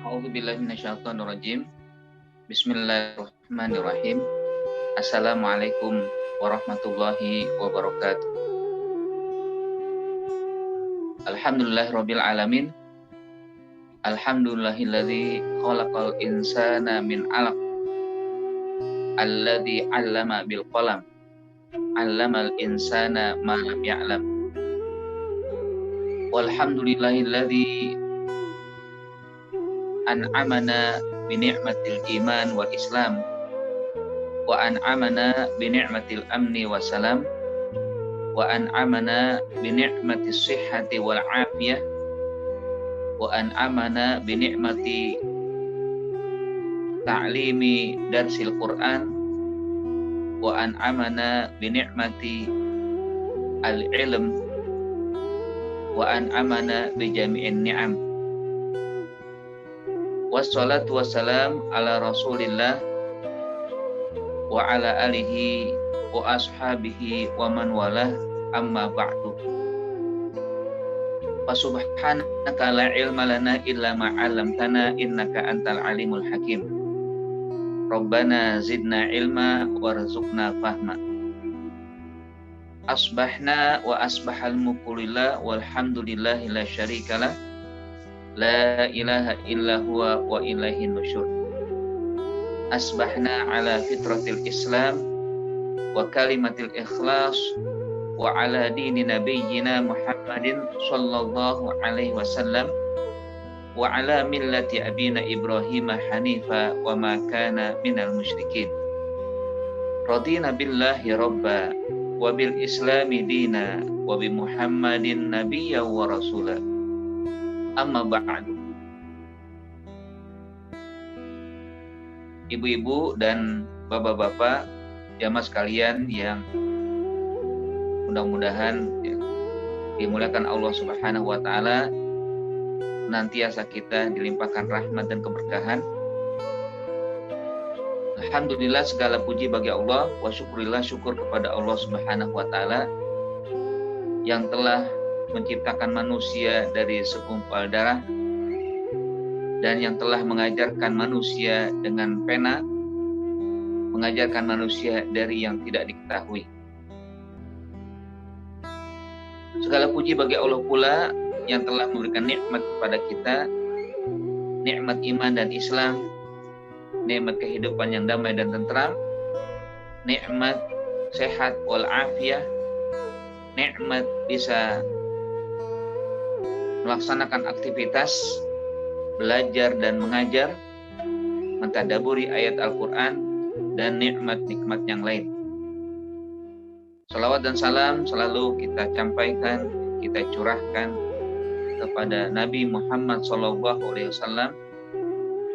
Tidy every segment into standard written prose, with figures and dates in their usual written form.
A'udzubillahi minasyaitonirrajim. Bismillahirrahmanirrahim. Assalamualaikum warahmatullahi wabarakatuh. Alhamdulillahirabbil alamin. Alhamdulillahilladzi khalaqal insana min 'alaq. Alladzi 'allama bil qalam. 'Allamal insana ma lam ya'lam. Walhamdulillahilladzi an'amana bi ni'matil iman wal islam wa an'amana bi ni'matil amni wassalam wa an'amana bi ni'matis sihhati wal afiyah wa an'amana bi ni'mati ta'limi darsil Qur'an wa an'amana bi ni'mati al-ilm wa an'amana bi jami'in ni'am. Wassalatu wassalam ala rasulillah wa ala alihi wa ashabihi wa man walah, amma ba'du. Fasubhanaka la ilma lana illa ma 'allamtana innaka antal alimul hakim. Rabbana zidna ilma warzuqna fahma. Asbahna wa asbahal mulkulillah walhamdulillahi la syarikalah. La ilaha illa huwa wa ilaihin nusyur. Asbahna ala fitratil Islam wa kalimatil ikhlas wa ala dini nabiyyina Muhammadin sallallahu alaihi wasallam wa ala millati abina Ibrahim hanifa wa ma kana minal musyrikin. Radina billahi rabba wa bil islami dina wa bi Muhammadin nabiyya wa rasula. Amma ba'du. Ibu-ibu dan bapak-bapak jamaah sekalian yang mudah-mudahan dimuliakan Allah Subhanahu wa taala, senantiasa kita dilimpahkan rahmat dan keberkahan. Alhamdulillah, segala puji bagi Allah, wa syukurillah, syukur kepada Allah Subhanahu wa taala yang telah menciptakan manusia dari segumpal darah dan yang telah mengajarkan manusia dengan pena, mengajarkan manusia dari yang tidak diketahui. Segala puji bagi Allah pula yang telah memberikan nikmat kepada kita, nikmat iman dan Islam, nikmat kehidupan yang damai dan tentram, nikmat sehat wal afiyah, nikmat bisa melaksanakan aktivitas belajar dan mengajar, mentadaburi ayat Al-Quran, dan nikmat-nikmat yang lain. Salawat dan salam selalu kita sampaikan, kita curahkan kepada Nabi Muhammad SAW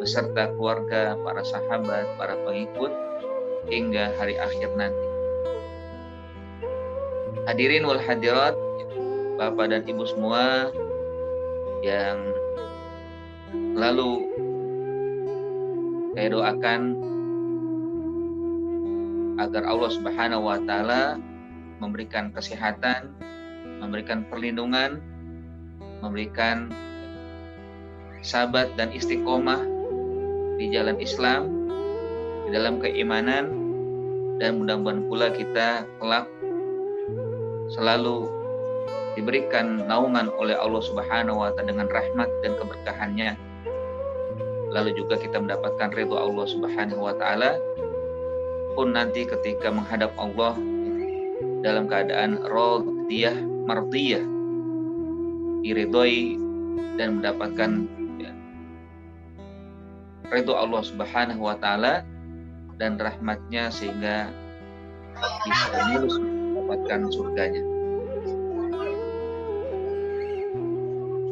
beserta keluarga, para sahabat, para pengikut hingga hari akhir nanti. Hadirin wal hadirat, Bapak dan Ibu semua yang lalu saya doakan agar Allah Subhanahu wa taala memberikan kesehatan, memberikan perlindungan, memberikan sabat dan istiqomah di jalan Islam, di dalam keimanan, dan mudah-mudahan pula kita kelak selalu diberikan naungan oleh Allah Subhanahu wa taala dengan rahmat dan keberkahannya. Lalu juga kita mendapatkan ridho Allah Subhanahu wa taala pun nanti ketika menghadap Allah dalam keadaan radiyah mardiyah, diridhoi dan mendapatkan ridho Allah Subhanahu wa taala dan rahmatnya sehingga bisa mulus mendapatkan surganya.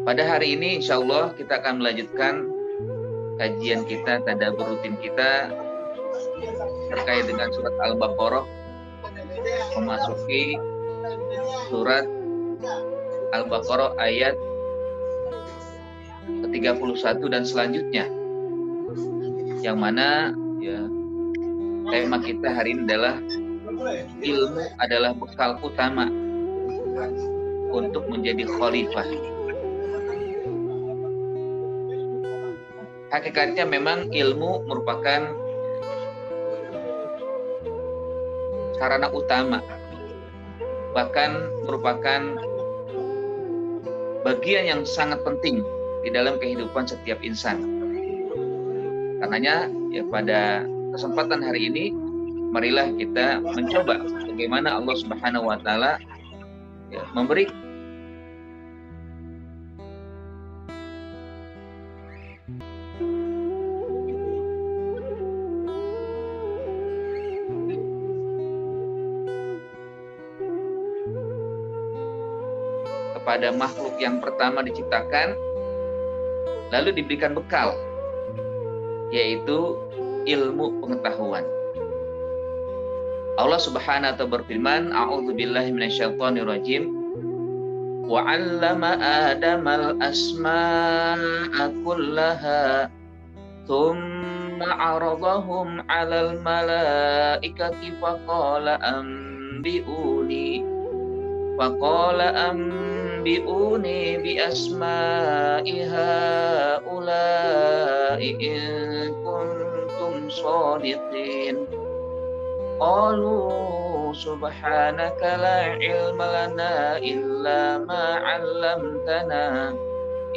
Pada hari ini insya Allah kita akan melanjutkan kajian kita, tadabbur rutin kita terkait dengan surat Al-Baqarah, memasuki surat Al-Baqarah ayat ke-31 dan selanjutnya, yang mana tema kita hari ini adalah ilmu adalah bekal utama untuk menjadi khalifah. Hakikatnya memang ilmu merupakan sarana utama, bahkan merupakan bagian yang sangat penting di dalam kehidupan setiap insan. Karenanya ya pada kesempatan hari ini marilah kita mencoba bagaimana Allah Subhanahu wa taala ya, memberi kepada makhluk yang pertama diciptakan, lalu diberikan bekal, yaitu ilmu pengetahuan. Allah Subhanahu wa taala berfirman, A'udzubillahi minasyaitonirrajim. Wa 'allama Adamal asma'a kullaha thumma 'aradahum 'alal malaikati faqala anbi'uni bi asma'i haula'i in kuntum shadiqin. Qalu subhanaka la ilma lana illa ma 'allamtana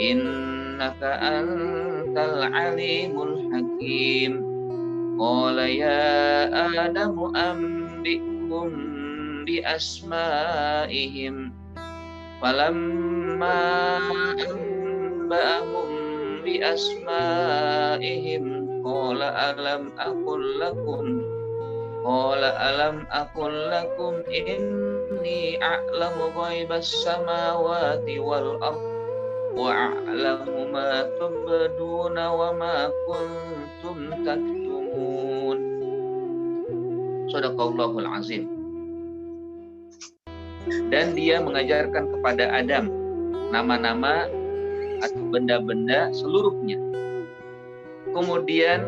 innaka antal alimul hakim. Qala ya Adamu anbi'hum bi asma'ihim. Falamma anba'ahum bi asma'ihim qala alam aqul lakum inni a'lamu ghaibas samawati wal ardh wa a'lamu ma tubduna wa ma kuntum taktumun. Shadaqallahul azim. Dan dia mengajarkan kepada Adam nama-nama atau benda-benda seluruhnya. Kemudian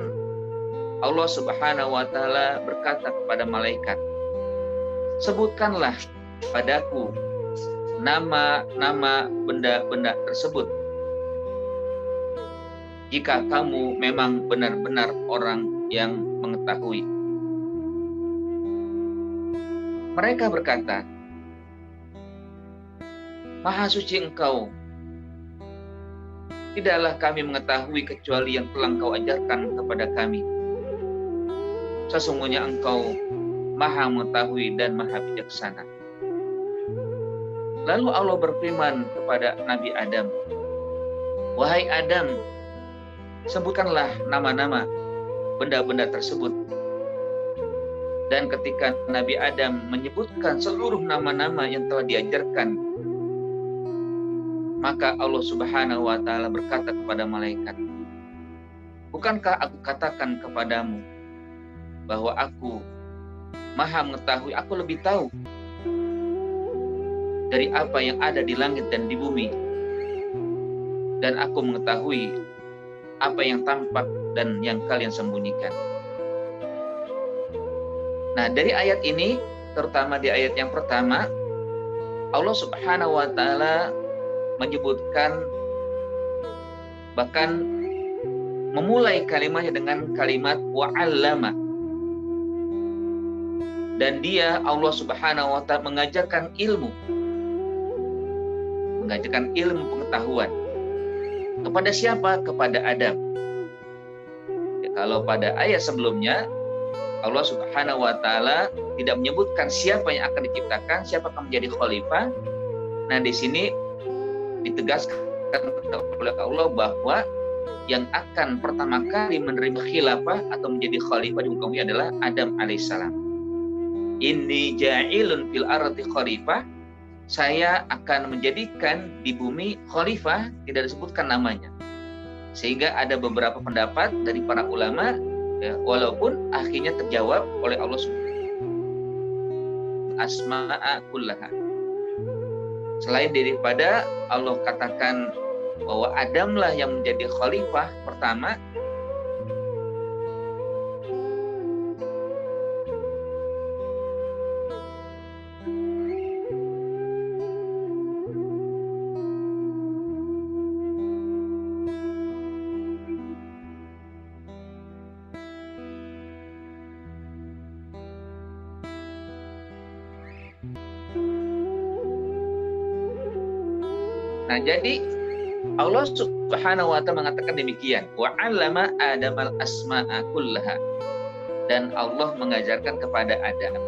Allah Subhanahu wa taala berkata kepada malaikat, sebutkanlah padaku nama-nama benda-benda tersebut jika kamu memang benar-benar orang yang mengetahui. Mereka berkata, Maha suci Engkau, tidaklah kami mengetahui kecuali yang telah Engkau ajarkan kepada kami. Sesungguhnya Engkau Maha mengetahui dan Maha bijaksana. Lalu Allah berfirman kepada Nabi Adam, wahai Adam, sebutkanlah nama-nama benda-benda tersebut. Dan ketika Nabi Adam menyebutkan seluruh nama-nama yang telah diajarkan, maka Allah Subhanahu wa taala berkata kepada malaikat, bukankah aku katakan kepadamu bahwa aku Maha mengetahui, aku lebih tahu dari apa yang ada di langit dan di bumi, dan aku mengetahui apa yang tampak dan yang kalian sembunyikan. Nah, dari ayat ini, terutama di ayat yang pertama, Allah Subhanahu wa taala menyebutkan, bahkan memulai kalimatnya dengan kalimat wa'allama. Dan dia, Allah Subhanahu wa ta'ala, mengajarkan ilmu pengetahuan. Kepada siapa? Kepada Adam. Ya, kalau pada ayat sebelumnya, Allah Subhanahu wa ta'ala tidak menyebutkan siapa yang akan diciptakan, siapa akan menjadi khalifah. Nah, di sini ditegaskan oleh Allah bahwa yang akan pertama kali menerima khilafah atau menjadi khalifah di muka bumi adalah Adam alaihissalam. Inni ja'ilun fil ardi khalifah, saya akan menjadikan di bumi khalifah, tidak disebutkan namanya. Sehingga ada beberapa pendapat dari para ulama, ya, walaupun akhirnya terjawab oleh Allah asma'a kullaha. Selain daripada Allah katakan bahwa Adamlah yang menjadi khalifah pertama, Nah, jadi Allah Subhanahu wa taala mengatakan demikian, wa 'allama Adamal asma'a kullaha. Dan Allah mengajarkan kepada Adam.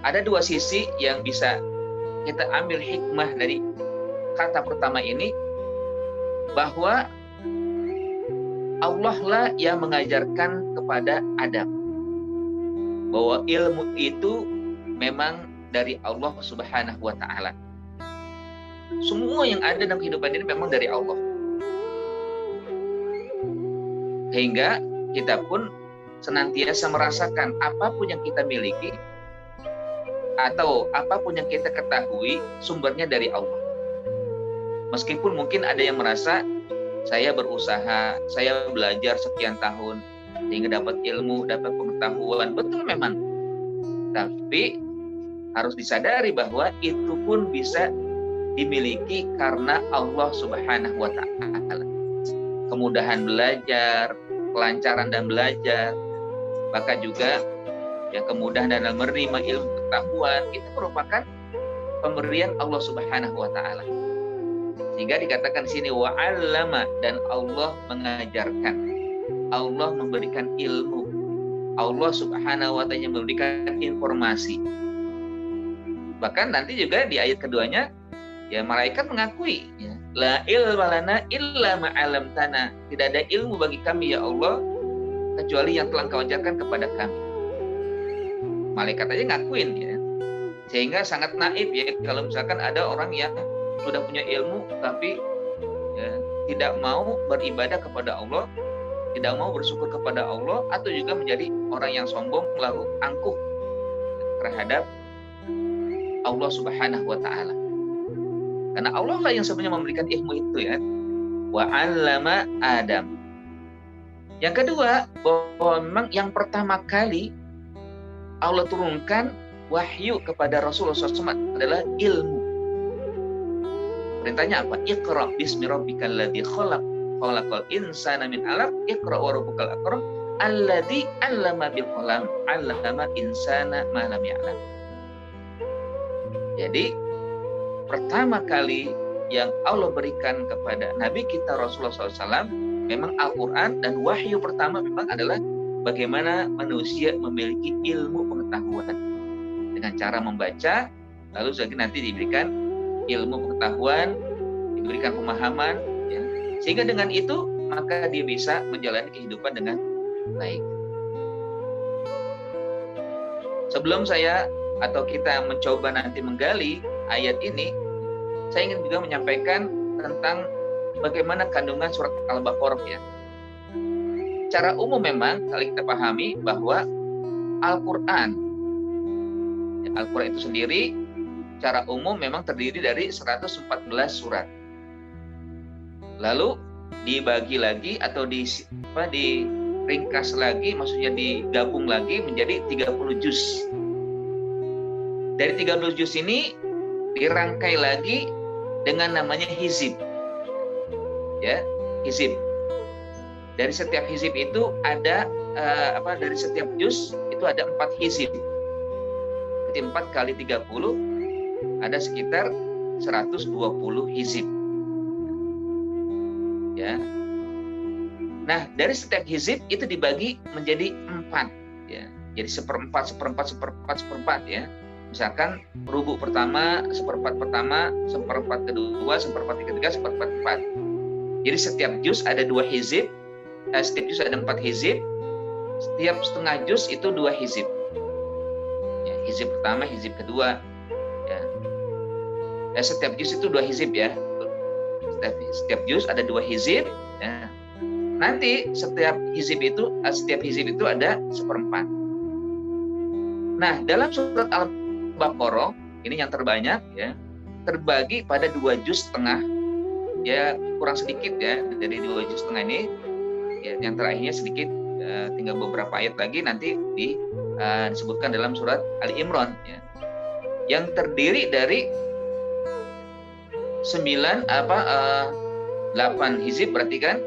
Ada dua sisi yang bisa kita ambil hikmah dari kata pertama ini, bahwa Allah lah yang mengajarkan kepada Adam bahwa ilmu itu memang dari Allah Subhanahu wa taala. Semua yang ada dalam kehidupan ini memang dari Allah. Sehingga kita pun senantiasa merasakan apapun yang kita miliki atau apapun yang kita ketahui sumbernya dari Allah. Meskipun mungkin ada yang merasa saya berusaha, saya belajar sekian tahun sehingga dapat ilmu, dapat pengetahuan, betul memang. Tapi harus disadari bahwa itu pun bisa dimiliki karena Allah Subhanahu wa taala. Kemudahan belajar, kelancaran dan belajar, bahkan juga ya kemudahan dalam menerima ilmu pengetahuan itu merupakan pemberian Allah Subhanahu wa taala. Sehingga dikatakan di sini wa 'allama, dan Allah mengajarkan. Allah memberikan ilmu. Allah Subhanahu wa taala memberikan informasi. Bahkan nanti juga di ayat keduanya ya malaikat mengakui ya, la ilma lana illa ma 'allamtana. Tidak ada ilmu bagi kami ya Allah kecuali yang telah Engkau ajarkan kepada kami. Malaikat aja ngakuin ya. Sehingga sangat naif ya kalau misalkan ada orang yang sudah punya ilmu tapi ya, tidak mau beribadah kepada Allah, tidak mau bersyukur kepada Allah, atau juga menjadi orang yang sombong lalu angkuh terhadap Allah Subhanahu wa taala. Karena Allah lah yang sebenarnya memberikan ilmu itu ya. Wa 'allama Adam. Yang kedua, bahwa memang yang pertama kali Allah turunkan wahyu kepada Rasulullah SAW adalah ilmu. Perintahnya apa? Iqra bismi rabbikal ladzi khalaq, khalaqal insana min 'alaq, iqra wa rabbukal akram, alladzi 'allama bil qalam, 'allama insana ma lam ya'lam. Jadi pertama kali yang Allah berikan kepada Nabi kita Rasulullah SAW memang Al-Quran, dan wahyu pertama memang adalah bagaimana manusia memiliki ilmu pengetahuan dengan cara membaca, lalu nanti diberikan ilmu pengetahuan, diberikan pemahaman ya. Sehingga dengan itu maka dia bisa menjalani kehidupan dengan baik. Sebelum saya atau kita mencoba nanti menggali ayat ini, saya ingin juga menyampaikan tentang bagaimana kandungan surat Al-Baqarah ya. Secara umum memang kalau kita pahami bahwa Al-Quran itu sendiri secara umum memang terdiri dari 114 surat. Lalu dibagi lagi atau diringkas lagi, maksudnya digabung lagi menjadi 30 juz. Dari 30 juz ini dirangkai lagi dengan namanya hizib. Ya, hizib. Dari setiap hizib itu ada dari setiap juz itu ada 4 hizib. Jadi 4 kali 30 ada sekitar 120 hizib. Ya. Nah, dari setiap hizib itu dibagi menjadi 4 ya. Jadi seperempat ya. Misalkan rubu pertama, seperempat pertama, seperempat kedua, seperempat ketiga, seperempat keempat. Jadi setiap juz ada 2 hizib, setiap juz ada 4 hizib, setiap setengah juz itu 2 hizib. Ya, hizib pertama, hizib kedua. Ya. Setiap juz itu 2 hizib ya. Setiap juz ada 2 hizib. Ya. Nanti setiap hizib itu ada seperempat. Nah, dalam surat Al-Baqarah ini yang terbanyak ya, terbagi pada 2 juz setengah ya, kurang sedikit ya dari 2 juz setengah ini ya, yang terakhirnya sedikit tinggal beberapa ayat lagi nanti disebutkan dalam surat Ali Imran ya, yang terdiri dari 8 hizib, berarti kan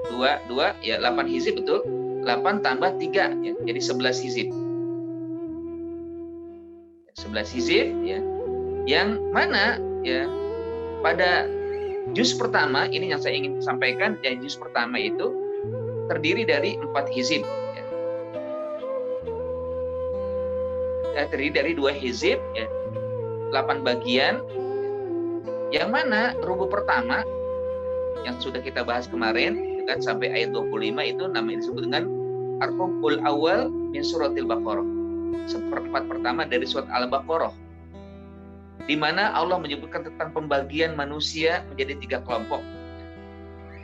2 ya, 8 hizib betul, 8 tambah 3 ya, jadi 11 hizib. 11 hizib ya, yang mana ya pada juz pertama ini yang saya ingin sampaikan, ya juz pertama itu terdiri dari 4 hizib ya. Terdiri dari 2 hizib ya, 8 bagian, yang mana rubu pertama yang sudah kita bahas kemarin kan sampai ayat 25 itu namanya disebut dengan ar-rubul awal min suratil Baqarah, seperempat pertama dari surat Al-Baqarah, di mana Allah menyebutkan tentang pembagian manusia menjadi 3 kelompok.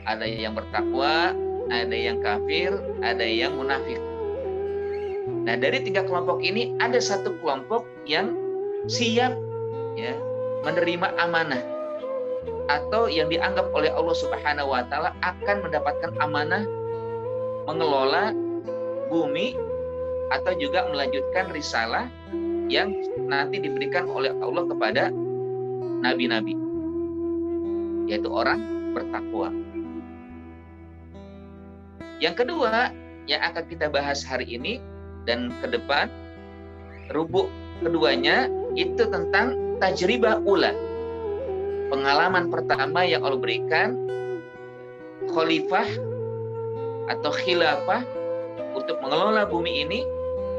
Ada yang bertakwa, ada yang kafir, ada yang munafik. Nah, dari 3 kelompok ini ada 1 kelompok yang siap ya menerima amanah, atau yang dianggap oleh Allah Subhanahu wa taala akan mendapatkan amanah mengelola bumi atau juga melanjutkan risalah yang nanti diberikan oleh Allah kepada nabi-nabi, yaitu orang bertakwa. Yang kedua yang akan kita bahas hari ini dan ke depan, rubuk keduanya itu tentang tajribah ula, pengalaman pertama yang Allah berikan khalifah atau khilafah untuk mengelola bumi ini,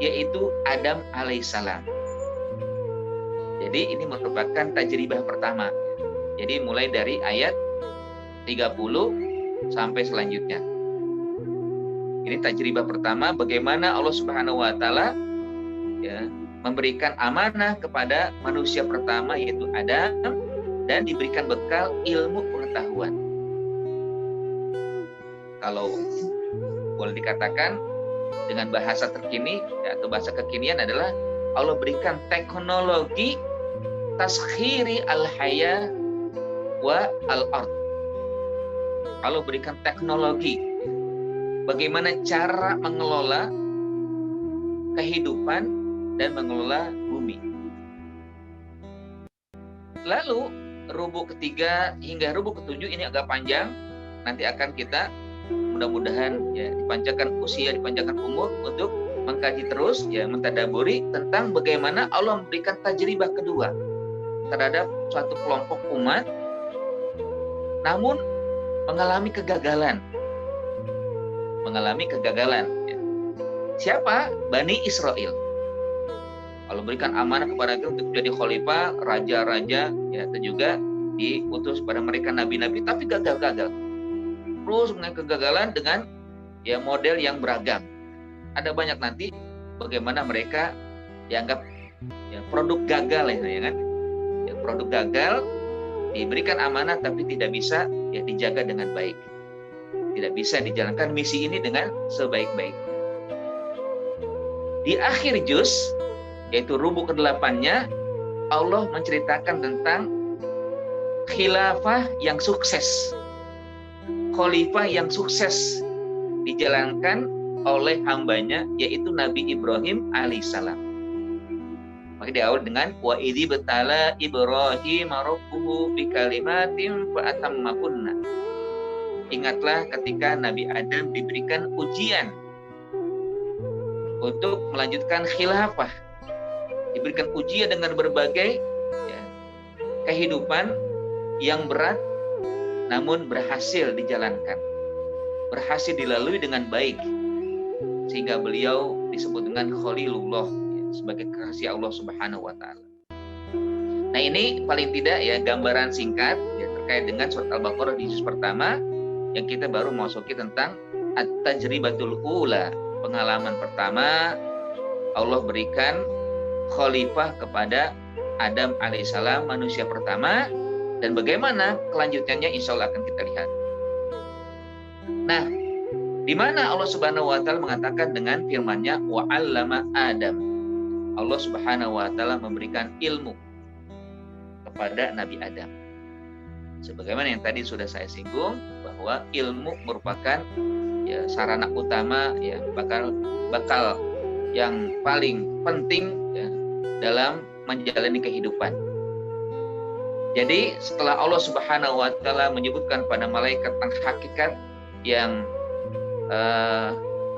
yaitu Adam alaihissalam. Jadi ini merupakan tajribah pertama. Jadi mulai dari ayat 30 sampai selanjutnya. Ini tajribah pertama, bagaimana Allah Subhanahu wa taala ya memberikan amanah kepada manusia pertama yaitu Adam, dan diberikan bekal ilmu pengetahuan. Kalau boleh dikatakan dengan bahasa terkini ya, atau bahasa kekinian adalah Allah berikan teknologi taskhiri al-haya wa al-ard. Allah berikan teknologi bagaimana cara mengelola kehidupan dan mengelola bumi. Lalu rubuk ketiga hingga rubuk ketujuh ini agak panjang. Nanti akan kita mudah-mudahan ya dipanjangkan usia, dipanjangkan umur untuk mengkaji terus ya, mentadaburi tentang bagaimana Allah memberikan tajribah kedua terhadap suatu kelompok umat, namun mengalami kegagalan. Ya. Siapa? Bani Israel. Allah berikan amanah kepada mereka untuk menjadi khalifah, raja-raja, ya, dan juga diutus pada mereka nabi-nabi, tapi gagal-gagal. Terus mengenai kegagalan dengan ya model yang beragam. Ada banyak nanti bagaimana mereka dianggap ya, produk gagal ya kan? Ya, produk gagal diberikan amanah tapi tidak bisa ya dijaga dengan baik. Tidak bisa dijalankan misi ini dengan sebaik-baiknya. Di akhir juz yaitu rubuk ke-8-nya, Allah menceritakan tentang khilafah yang sukses, khalifah yang sukses dijalankan oleh hambanya, yaitu Nabi Ibrahim alaihissalam. Maka diawali dengan wa idzi batala Ibrahim rabbuhu bikalimatin fa atammahunna. Ingatlah ketika Nabi Adam diberikan ujian untuk melanjutkan khilafah, diberikan ujian dengan berbagai ya, kehidupan yang berat, namun berhasil dijalankan, berhasil dilalui dengan baik, sehingga beliau disebut dengan Khalilullah ya, sebagai kekasih Allah Subhanahu wa taala. Nah, ini paling tidak ya gambaran singkat ya, terkait dengan surat Al-Baqarah di juz pertama yang kita baru masuki tentang at-tajribatul ula, pengalaman pertama Allah berikan khalifah kepada Adam alaihissalam, manusia pertama, dan bagaimana kelanjutannya insya Allah akan kita lihat. Nah, di mana Allah Subhanahu wa taala mengatakan dengan firman-Nya wa 'allama Adam. Allah Subhanahu wa taala memberikan ilmu kepada Nabi Adam. Sebagaimana yang tadi sudah saya singgung bahwa ilmu merupakan ya sarana utama ya bakal yang paling penting ya, dalam menjalani kehidupan. Jadi setelah Allah Subhanahu wa taala menyebutkan pada malaikat tentang hakikat yang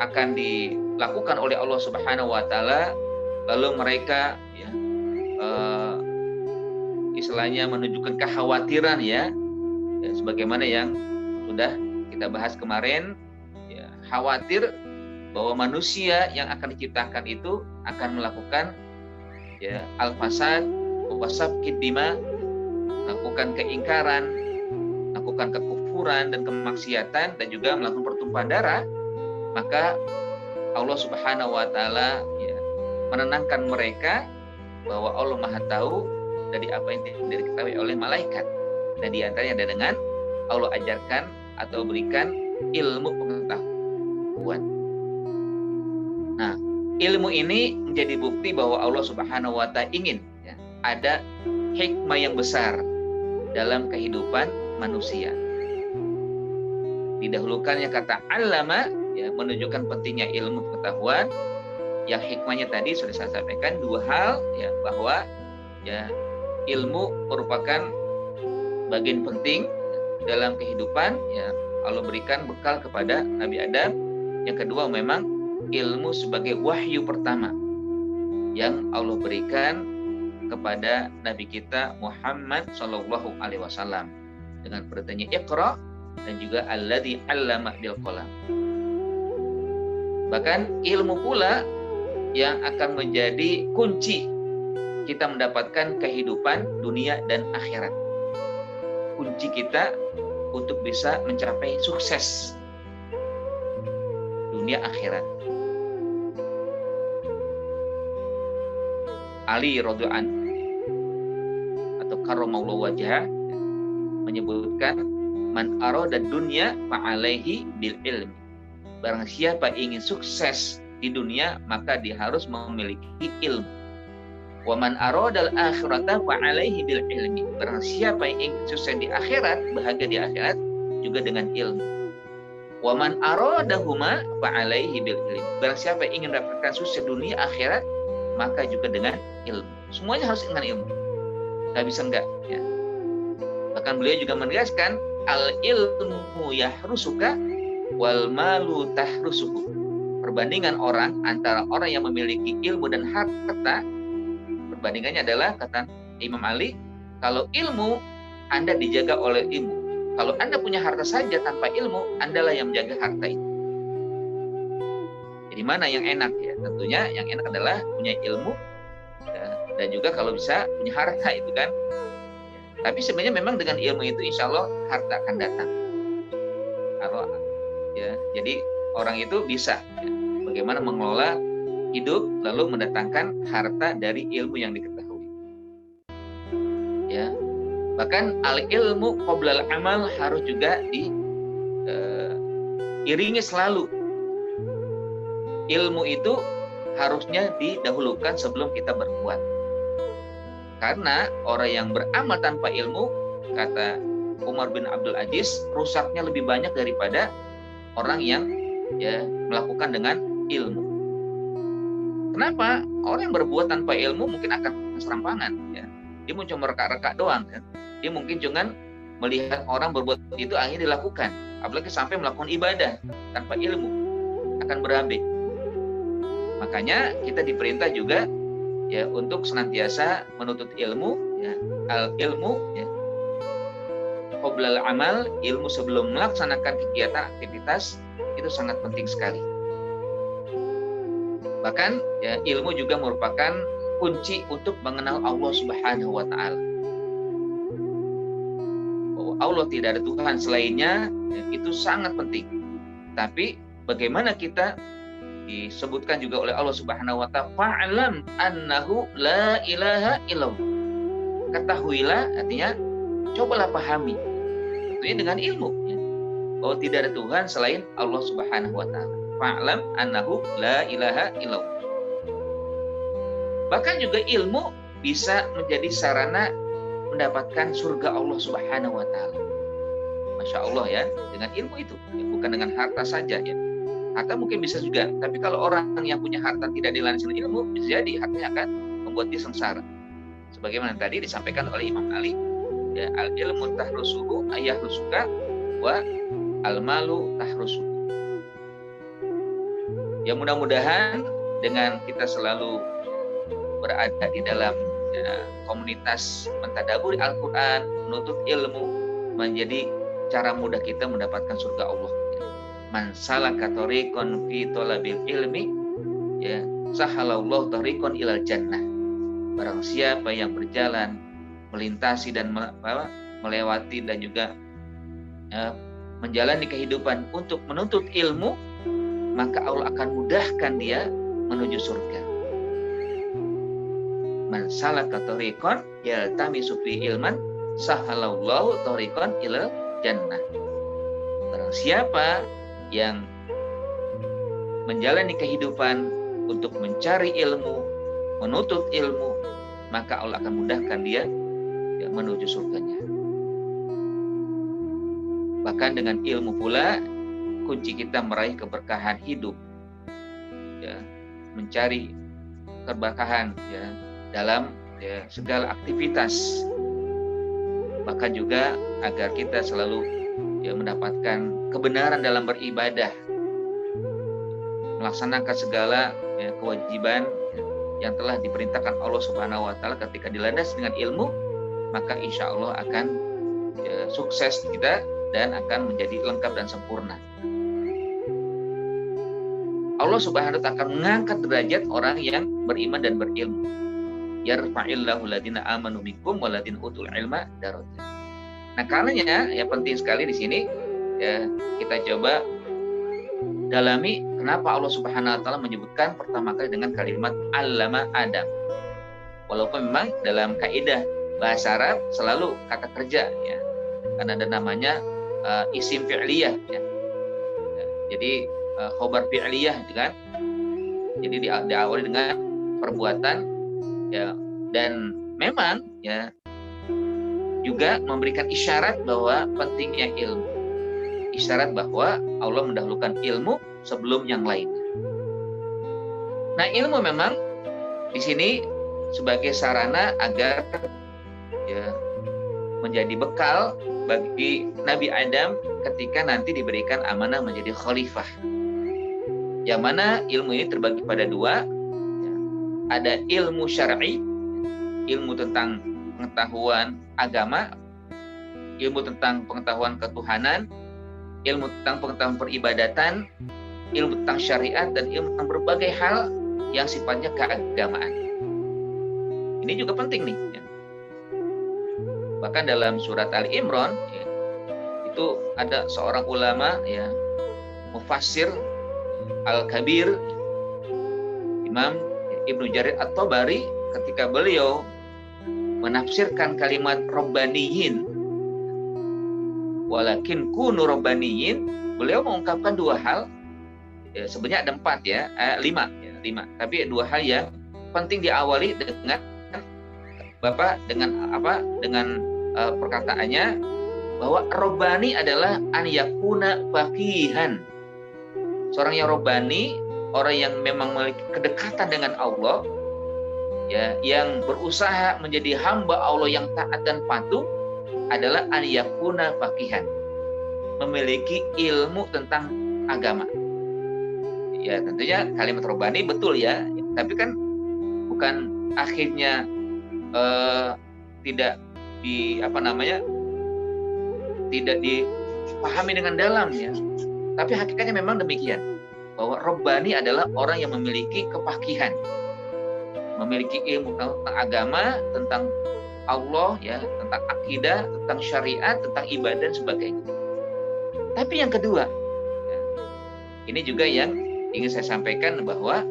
akan dilakukan oleh Allah Subhanahu wa taala, lalu mereka ya, istilahnya menunjukkan kekhawatiran ya, sebagaimana yang sudah kita bahas kemarin, ya, khawatir bahwa manusia yang akan diciptakan itu akan melakukan ya al-fasad wa safkid dima, melakukan keingkaran, melakukan kekufuran dan kemaksiatan, dan juga melakukan pertumpahan darah. Maka Allah Subhanahu wa taala ya menenangkan mereka bahwa Allah Maha tahu dari apa yang tidak diketahui oleh malaikat. Dan di antaranya ada dengan Allah ajarkan atau berikan ilmu pengetahuan. Nah, ilmu ini menjadi bukti bahwa Allah Subhanahu wa taala ingin ya, ada hikmah yang besar dalam kehidupan manusia. Didahulukannya kata allama ya, menunjukkan pentingnya ilmu pengetahuan. Yang hikmahnya tadi sudah saya sampaikan dua hal ya, bahwa ya ilmu merupakan bagian penting dalam kehidupan ya, Allah berikan bekal kepada Nabi Adam. Yang kedua memang ilmu sebagai wahyu pertama yang Allah berikan kepada Nabi kita Muhammad Shallallahu Alaihi Wasallam dengan perintahnya Iqra dan juga alladzi 'allama bil qalam. Bahkan ilmu pula yang akan menjadi kunci kita mendapatkan kehidupan dunia dan akhirat. Kunci kita untuk bisa mencapai sukses dunia akhirat. Ali radhiyallahu anhu atau karramallahu wajhah menyebutkan man arada dunya fa'alaihi bil ilmi. Barang siapa ingin sukses di dunia maka dia harus memiliki ilmu. Wa man aradal akhirata fa'alaihi bil ilmi. Barang siapa yang ingin sukses di akhirat, bahagia di akhirat juga dengan ilmu. Wa man aradahuma fa'alaihi bil ilmi. Barang siapa yang ingin mendapatkan sukses dunia akhirat maka juga dengan ilmu. Semuanya harus dengan ilmu. Enggak bisa enggak ya. Bahkan beliau juga menegaskan al ilmu yahrusuka wal malu tahrusuhu. Perbandingan orang antara orang yang memiliki ilmu dan harta, perbandingannya adalah kata Imam Ali, kalau ilmu Anda dijaga oleh ilmu. Kalau Anda punya harta saja tanpa ilmu, Andalah yang menjaga harta itu. Jadi mana yang enak ya? Tentunya yang enak adalah punya ilmu ya, dan juga kalau bisa punya harta itu kan. Tapi sebenarnya memang dengan ilmu itu insya Allah harta akan datang. Kalau ya, jadi orang itu bisa ya, bagaimana mengelola hidup lalu mendatangkan harta dari ilmu yang diketahui. Ya, bahkan al ilmu qoblal amal harus juga diiringi selalu. Ilmu itu harusnya didahulukan sebelum kita berbuat. Karena orang yang beramal tanpa ilmu, kata Umar bin Abdul Aziz, rusaknya lebih banyak daripada orang yang ya melakukan dengan ilmu. Kenapa? Orang yang berbuat tanpa ilmu mungkin akan serampangan ya. Dia mungkin cuma reka-reka doang kan. Dia mungkin cuma melihat orang berbuat itu akhirnya dilakukan. Apalagi sampai melakukan ibadah tanpa ilmu akan berabe. Makanya kita diperintah juga ya untuk senantiasa menuntut ilmu ya, al ilmu ya qoblal amal, ilmu sebelum melaksanakan kegiatan aktivitas itu sangat penting sekali. Bahkan ya ilmu juga merupakan kunci untuk mengenal Allah Subhanahu wa taala. Bahwa Allah tidak ada Tuhan selainnya ya, itu sangat penting. Tapi bagaimana kita disebutkan juga oleh Allah Subhanahu wa taala, fa'lam annahu la ilaha illallah. Ketahuilah artinya cobalah pahami. Tentunya dengan ilmu ya, bahwa tidak ada Tuhan selain Allah Subhanahu wa taala. Fa'lam annahu la ilaha illallah. Bahkan juga ilmu bisa menjadi sarana mendapatkan surga Allah Subhanahu wa taala. Masya Allah ya, dengan ilmu itu ya, bukan dengan harta saja ya. Harta mungkin bisa juga, tapi kalau orang yang punya harta tidak dilandasi ilmu, bisa jadi hartanya akan membuat dia sengsara. Sebagaimana tadi disampaikan oleh Imam Ali, ya, al ilmu tahrusuhu ayah rusuka wa al malu tahrusuhu. Ya mudah-mudahan dengan kita selalu berada di dalam ya, komunitas mentadaburi Al-Quran, menuntut ilmu menjadi cara mudah kita mendapatkan surga Allah. Man salaka thariqan fi talabil ilmi, ya, sahalallahu thariqan ilal jannah. Barang siapa yang berjalan melintasi dan melewati dan juga menjalani kehidupan untuk menuntut ilmu, maka Allah akan mudahkan dia menuju surga. Man salaka thariqan yaltamisu fi ilman sahalallahu thariqan ilal jannah. Barang siapa yang menjalani kehidupan untuk mencari ilmu, menuntut ilmu, maka Allah akan mudahkan dia menuju surganya. Bahkan dengan ilmu pula kunci kita meraih keberkahan hidup, ya, mencari keberkahan, ya, dalam, ya, segala aktivitas. Bahkan juga agar kita selalu, ya, mendapatkan kebenaran dalam beribadah, melaksanakan segala, ya, kewajiban, ya, yang telah diperintahkan Allah Subhanahu wa taala. Ketika dilandasi dengan ilmu, maka insya Allah akan, ya, sukses kita dan akan menjadi lengkap dan sempurna. Allah Subhanahu wa taala akan mengangkat derajat orang yang beriman dan berilmu. Yarfa'illahu ladina amanu minkum waladina utul ilma darajat. Nah, karenanya ya penting sekali di sini, ya, kita coba dalami kenapa Allah Subhanahu wa taala menyebutkan pertama kali dengan kalimat allama Adam. Walaupun memang dalam kaidah bahasa Arab selalu kata kerja, ya, karena ada namanya isim fi'liyah, ya. Jadi khobar fi'liyah, kan? Jadi diawali dengan perbuatan, ya, dan memang, ya, juga memberikan isyarat bahwa pentingnya ilmu. Isyarat bahwa Allah mendahulukan ilmu sebelum yang lainnya. Nah, ilmu memang di sini sebagai sarana agar, ya, menjadi bekal bagi Nabi Adam ketika nanti diberikan amanah menjadi khalifah. Yang mana ilmu ini terbagi pada dua, ya. Ada ilmu syar'i, ilmu tentang pengetahuan agama, ilmu tentang pengetahuan ketuhanan, ilmu tentang pengetahuan peribadatan, ilmu tentang syariat, dan ilmu tentang berbagai hal yang sifatnya keagamaan. Ini juga penting nih, ya. Bahkan dalam surat Ali Imran, ya, itu ada seorang ulama, ya, mufassir Al-Kabir, Imam Ibnu Jarir At-Tabari, ketika beliau menafsirkan kalimat Rabbaniyin, walakin kunu Rabbaniyin, beliau mengungkapkan dua hal, ya, sebenarnya ada empat, ya, lima, tapi dua hal yang penting diawali dengan dengan perkataannya bahwa Rabbani adalah an yakuna faqihan. Seorang yang Rabbani, orang yang memang memiliki kedekatan dengan Allah, ya, yang berusaha menjadi hamba Allah yang taat dan patuh, adalah an yakuna faqihan, memiliki ilmu tentang agama. Ya, tentunya kalimat Rabbani betul, ya, tapi kan bukan akhirnya tidak tidak dipahami dengan dalam, ya. Tapi hakikatnya memang demikian, bahwa Rabbani adalah orang yang memiliki kepakihan, memiliki ilmu tentang agama, tentang Allah, ya, tentang akidah, tentang syariat, tentang ibadah dan sebagainya. Tapi yang kedua, ya, ini juga yang ingin saya sampaikan, bahwa,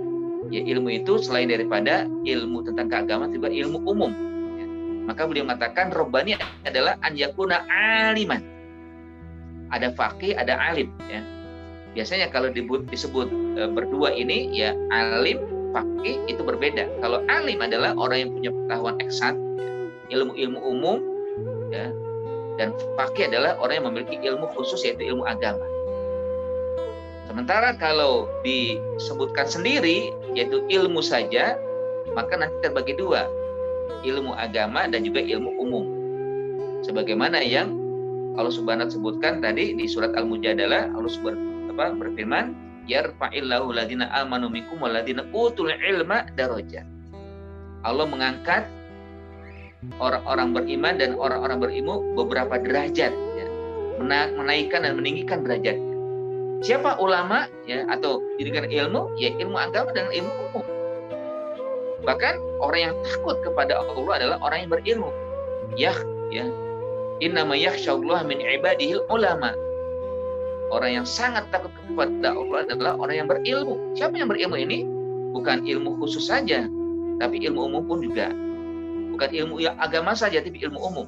ya, ilmu itu selain daripada ilmu tentang keagamaan juga ilmu umum, ya. Maka beliau mengatakan Rabbani adalah an yakuna aliman. Ada faqih, ada alim, ya. Biasanya kalau disebut berdua ini, ya, alim, faqih itu berbeda. Kalau alim adalah orang yang punya pengetahuan eksat, ya, ilmu-ilmu umum, ya, dan faqih adalah orang yang memiliki ilmu khusus, yaitu ilmu agama. Sementara kalau disebutkan sendiri, yaitu ilmu saja, maka nanti terbagi dua, ilmu agama dan juga ilmu umum. Sebagaimana yang Allah Subhanahu wa taala sebutkan tadi di surat Al-Mujadalah, Allah berfirman, yarfa'illahu ladina amanu minkum waladina utul ilma darajat. Allah mengangkat orang-orang beriman dan orang-orang berilmu beberapa derajat, ya. Menaikkan dan meninggikan derajatnya. Siapa ulama, ya, atau dirikan ilmu, ya ilmu agama dengan ilmu umum. Bahkan orang yang takut kepada Allah adalah orang yang berilmu. Ya, innama yakhsyallaha min ibadihil ulama. Orang yang sangat takut kepada Allah adalah orang yang berilmu. Siapa yang berilmu ini? Bukan ilmu khusus saja, tapi ilmu umum pun juga. Bukan ilmu agama saja, tapi ilmu umum.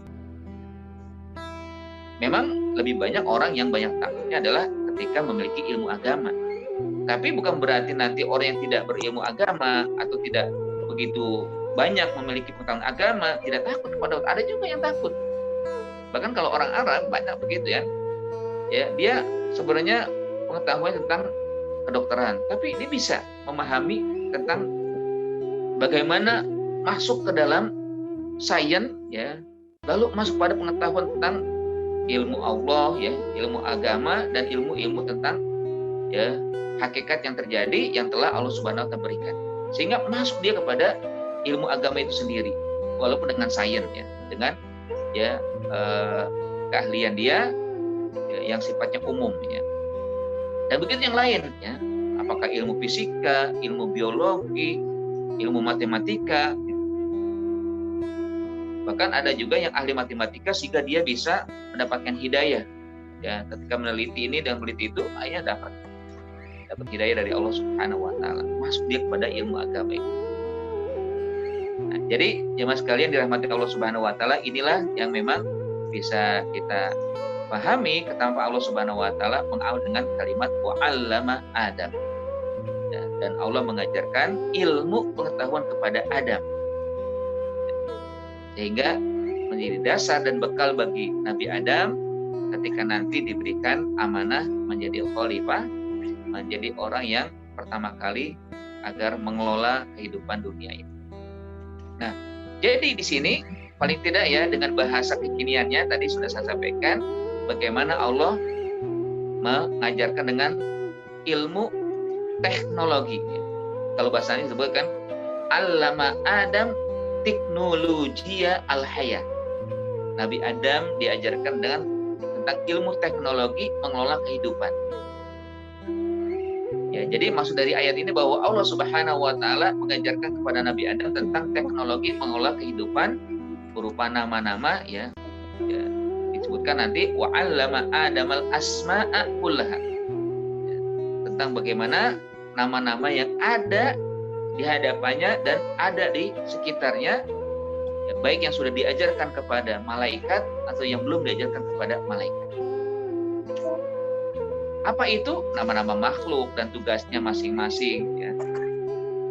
Memang lebih banyak orang yang banyak takutnya adalah ketika memiliki ilmu agama. Tapi bukan berarti nanti orang yang tidak berilmu agama atau tidak begitu banyak memiliki pengetahuan agama tidak takut kepada Allah. Ada juga yang takut. Bahkan kalau orang Arab banyak begitu ya. Ya, dia sebenarnya pengetahuan tentang kedokteran, tapi dia bisa memahami tentang bagaimana masuk ke dalam sains, ya, lalu masuk pada pengetahuan tentang ilmu Allah, ya, ilmu agama dan ilmu-ilmu tentang, ya, hakikat yang terjadi yang telah Allah Subhanahu wa taala berikan. Sehingga masuk dia kepada ilmu agama itu sendiri, walaupun dengan sains, ya, dengan, ya, keahlian dia, ya, yang sifatnya umum, ya. Dan begitu yang lain, ya, apakah ilmu fisika, ilmu biologi, ilmu matematika. Bahkan ada juga yang ahli matematika sehingga dia bisa mendapatkan hidayah, ya, ketika meneliti ini dan meneliti itu, akhirnya dapat hidayah dari Allah Subhanahu wa taala, masuk dia kepada ilmu agama itu. Nah, jadi jemaah sekalian dirahmati Allah Subhanahu wa taala, inilah yang memang bisa kita pahami kenapa Allah Subhanahu wa taala mengawali dengan kalimat wa'allama Adam. Ya, dan Allah mengajarkan ilmu pengetahuan kepada Adam. Sehingga menjadi dasar dan bekal bagi Nabi Adam ketika nanti diberikan amanah menjadi khalifah, menjadi orang yang pertama kali agar mengelola kehidupan dunia ini. Nah, jadi di sini paling tidak ya dengan bahasa kekiniannya tadi sudah saya sampaikan bagaimana Allah mengajarkan dengan ilmu teknologi. Kalau bahasanya disebutkan allama Adam teknologia al-hayat. Nabi Adam diajarkan dengan tentang ilmu teknologi mengelola kehidupan. Ya, jadi maksud dari ayat ini bahwa Allah Subhanahu wa taala mengajarkan kepada Nabi Adam tentang teknologi mengelola kehidupan berupa nama-nama, ya, disebutkan nanti wa 'allama Adamal asma'a kullaha. Ya, tentang bagaimana nama-nama yang ada di hadapannya dan ada di sekitarnya, ya, baik yang sudah diajarkan kepada malaikat atau yang belum diajarkan kepada malaikat. Apa itu? Nama-nama makhluk dan tugasnya masing-masing, ya.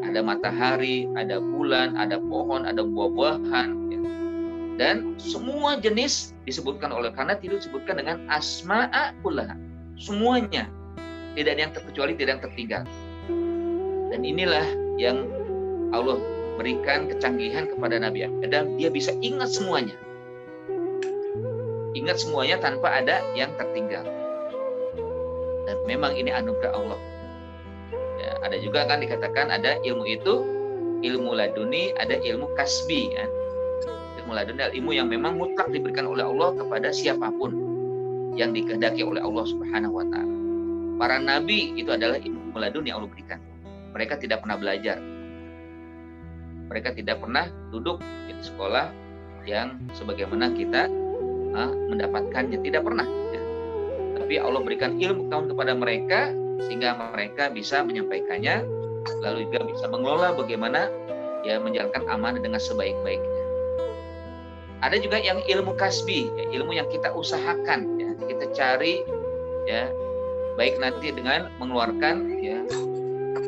Ada matahari, ada bulan, ada pohon, ada buah-buahan, ya. Dan semua jenis disebutkan karena tidak disebutkan dengan asma'a kullaha. Semuanya, tidak ada yang terkecuali, tidak ada yang tertinggal. Dan inilah yang Allah berikan kecanggihan kepada Nabi Adam, dia bisa ingat semuanya. Ingat semuanya tanpa ada yang tertinggal. Dan memang ini anugerah Allah. Ya, ada juga kan dikatakan ada ilmu itu, ilmu laduni, ada ilmu kasbi. Ya. Ilmu laduni adalah ilmu yang memang mutlak diberikan oleh Allah kepada siapapun yang dikehendaki oleh Allah Subhanahu wa taala. Para nabi itu adalah ilmu laduni yang Allah berikan. Mereka tidak pernah belajar. Mereka tidak pernah duduk di sekolah yang sebagaimana kita mendapatkannya. Tidak pernah. Ya. Tapi Allah berikan ilmu kepada mereka sehingga mereka bisa menyampaikannya, lalu juga bisa mengelola bagaimana, ya, menjalankan amanah dengan sebaik-baiknya. Ada juga yang ilmu kasbi, ya, ilmu yang kita usahakan, ya, kita cari, ya, baik nanti dengan mengeluarkan, ya,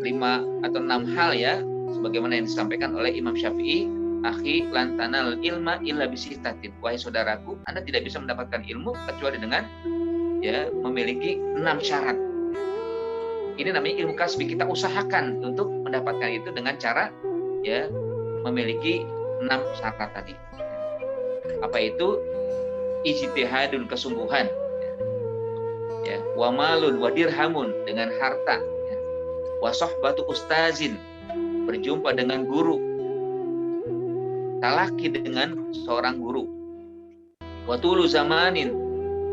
5 atau 6 hal, ya, sebagaimana yang disampaikan oleh Imam Syafi'i, akhi lan tanal ilma illa bisitatin. Wahai saudaraku, Anda tidak bisa mendapatkan ilmu kecuali dengan, ya, memiliki 6 syarat. Ini namanya ilmu kasbi, kita usahakan untuk mendapatkan itu dengan cara, ya, memiliki 6 syarat tadi. Apa itu? Ijtihadun, kesungguhan, ya, wa malun wa dirhamun, dengan harta, ya, wa sohbatu ustazin, berjumpa dengan guru, talaki dengan seorang guru. Wa tulu zamanin,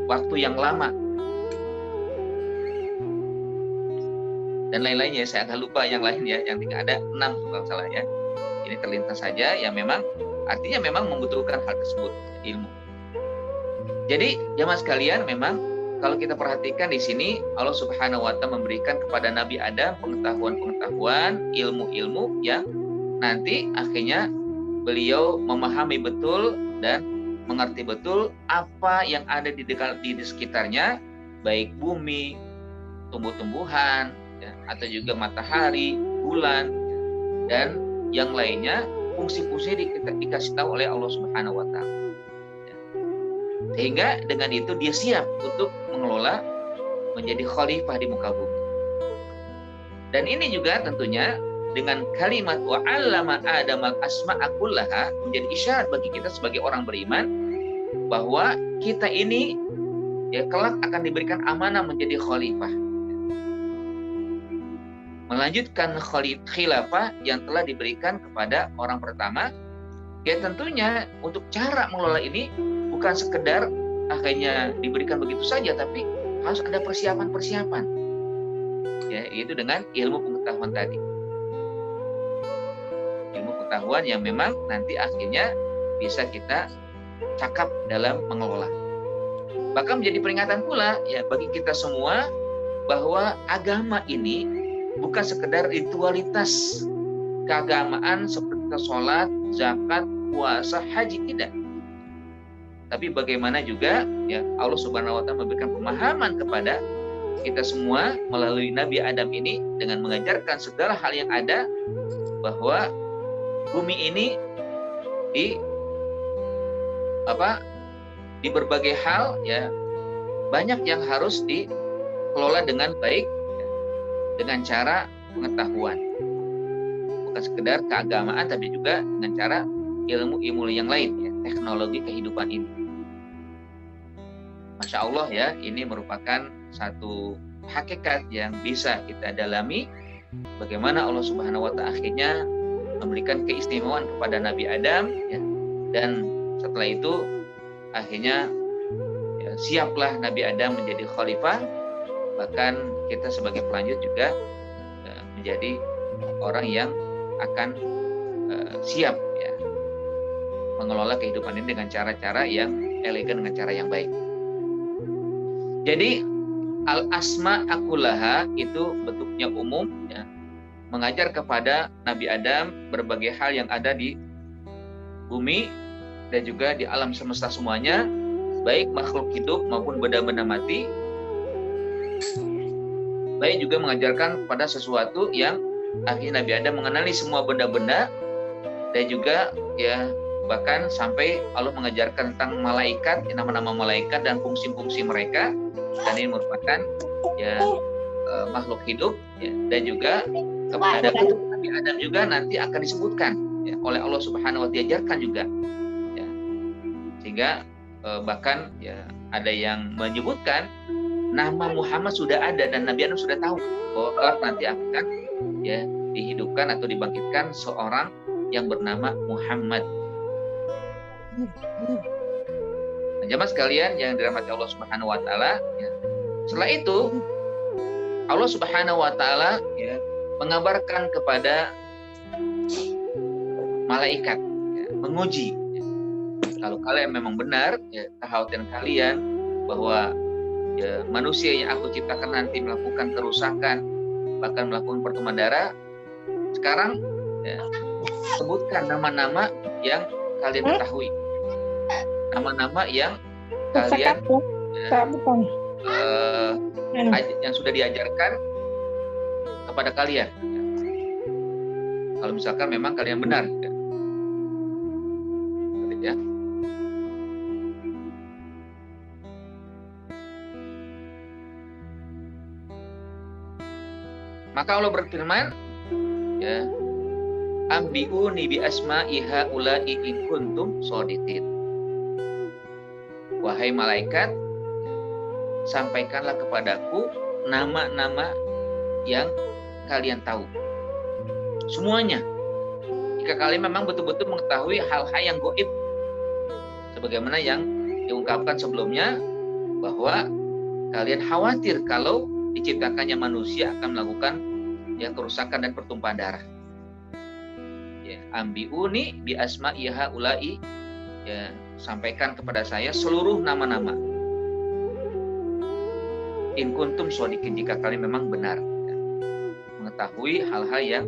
waktu yang lama. Dan lain-lainnya, saya agak lupa yang lain ya, yang tidak ada 6 kalau salah ya. Ini terlintas saja, yang memang artinya memang membutuhkan hal tersebut, ilmu. Jadi jamaah sekalian, memang kalau kita perhatikan di sini Allah Subhanahu wa taala memberikan kepada Nabi Adam pengetahuan-pengetahuan, ilmu-ilmu yang nanti akhirnya beliau memahami betul dan mengerti betul apa yang ada di sekitarnya, baik bumi, tumbuh-tumbuhan, ya, atau juga matahari, bulan, dan yang lainnya, fungsi-fungsi dikasih tahu oleh Allah Subhanahu wa taala. Ya. Sehingga dengan itu dia siap untuk mengelola menjadi khalifah di muka bumi. Dan ini juga tentunya dengan kalimat wa 'allama Adamal asma'a kullaha menjadi isyarat bagi kita sebagai orang beriman bahwa kita ini ya kelak akan diberikan amanah menjadi khalifah. Melanjutkan khilafah yang telah diberikan kepada orang pertama. Ya tentunya untuk cara mengelola ini bukan sekedar akhirnya diberikan begitu saja, tapi harus ada persiapan-persiapan. Ya, itu dengan ilmu pengetahuan tadi. Ilmu pengetahuan yang memang nanti akhirnya bisa kita cakap dalam mengelola. Bahkan menjadi peringatan pula ya bagi kita semua bahwa agama ini bukan sekedar ritualitas keagamaan seperti sholat, zakat, puasa, haji, tidak. Tapi bagaimana juga ya Allah Subhanahu wa taala memberikan pemahaman kepada kita semua melalui Nabi Adam ini dengan mengajarkan segala hal yang ada bahwa bumi ini di berbagai hal ya banyak yang harus dikelola dengan baik dengan cara pengetahuan, bukan sekedar keagamaan tapi juga dengan cara ilmu-ilmu yang lain ya, teknologi kehidupan ini. Masya Allah ya, ini merupakan satu hakikat yang bisa kita dalami bagaimana Allah Subhanahu wa taala akhirnya memberikan keistimewaan kepada Nabi Adam ya, dan setelah itu akhirnya ya, siaplah Nabi Adam menjadi khalifah. Bahkan kita sebagai pelanjut juga menjadi orang yang akan siap ya mengelola kehidupan ini dengan cara-cara yang elegan, dengan cara yang baik. Jadi al-asma akulaha itu bentuknya umum ya, mengajar kepada Nabi Adam berbagai hal yang ada di bumi dan juga di alam semesta semuanya, baik makhluk hidup maupun benda-benda mati. Baik juga mengajarkan pada sesuatu yang akhirnya Nabi Adam mengenali semua benda-benda, dan juga ya bahkan sampai Allah mengajarkan tentang malaikat, nama-nama malaikat dan fungsi-fungsi mereka, dan ini merupakan ya makhluk hidup ya, dan juga kepada Nabi Adam juga nanti akan disebutkan ya, oleh Allah Subhanahu wa taala, diajarkan juga ya. Sehingga bahkan ya ada yang menyebutkan nama Muhammad sudah ada dan Nabi Adam sudah tahu bahwa nanti akan ya dihidupkan atau dibangkitkan seorang yang bernama Muhammad. Nah, jemaah sekalian yang dirahmati Allah Subhanahu wa taala ya. Setelah itu Allah Subhanahu wa taala ya mengabarkan kepada malaikat ya, menguji ya. Kalau kalian memang benar ya kekhawatiran kalian bahwa ya, manusia yang aku ciptakan nanti melakukan kerusakan, bahkan melakukan pertumpahan darah. Sekarang ya, sebutkan nama-nama yang kalian ketahui, nama-nama yang kalian yang sudah diajarkan kepada kalian ya. Kalau misalkan memang kalian benar ya. Maka Allah berfirman ya, ambiuni bi asma'i haula'i in kuntum shadiqin. Wahai malaikat, sampaikanlah kepadaku nama-nama yang kalian tahu. Semuanya. jika kalian memang betul-betul mengetahui hal-hal yang gaib, sebagaimana yang diungkapkan sebelumnya, bahwa kalian khawatir kalau diciptakannya manusia akan melakukan kerusakan dan pertumpahan darah. Ambiuni bi asma'i haula'i, sampaikan kepada saya seluruh nama-nama. In kuntum shodiqin, jika kalian memang benar mengetahui hal-hal yang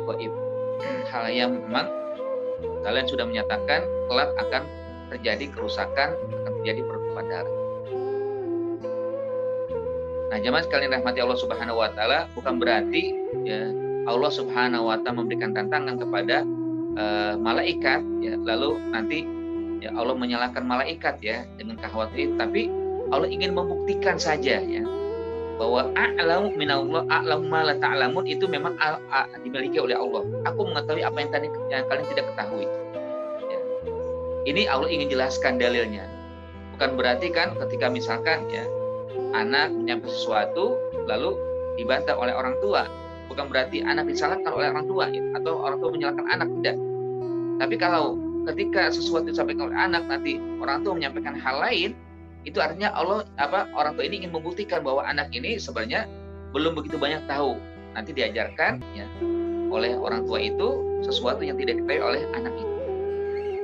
gaib, hal yang memang kalian sudah menyatakan kelak akan terjadi kerusakan, akan terjadi pertumpahan darah. Nah, jemaah sekalian rahmati Allah Subhanahu wa taala, bukan berarti Allah Subhanahu wa taala memberikan tantangan kepada malaikat, lalu nanti Allah menyalahkan malaikat dengan kekhawatiran, tapi Allah ingin membuktikan saja bahwa a'lamu minallah, a'lamu ma la ta'lamun, itu memang dimiliki oleh Allah. Aku mengetahui apa yang kalian tidak ketahui. Ini Allah ingin jelaskan dalilnya. Bukan berarti kan ketika misalkan anak menyampaikan sesuatu lalu dibantah oleh orang tua, bukan berarti anak disalahkan oleh orang tua atau orang tua menyalahkan anak, tidak. Tapi kalau ketika sesuatu disampaikan oleh anak, nanti orang tua menyampaikan hal lain, itu artinya orang tua ini ingin membuktikan bahwa anak ini sebenarnya belum begitu banyak tahu. Nanti diajarkan oleh orang tua itu sesuatu yang tidak diketahui oleh anak itu.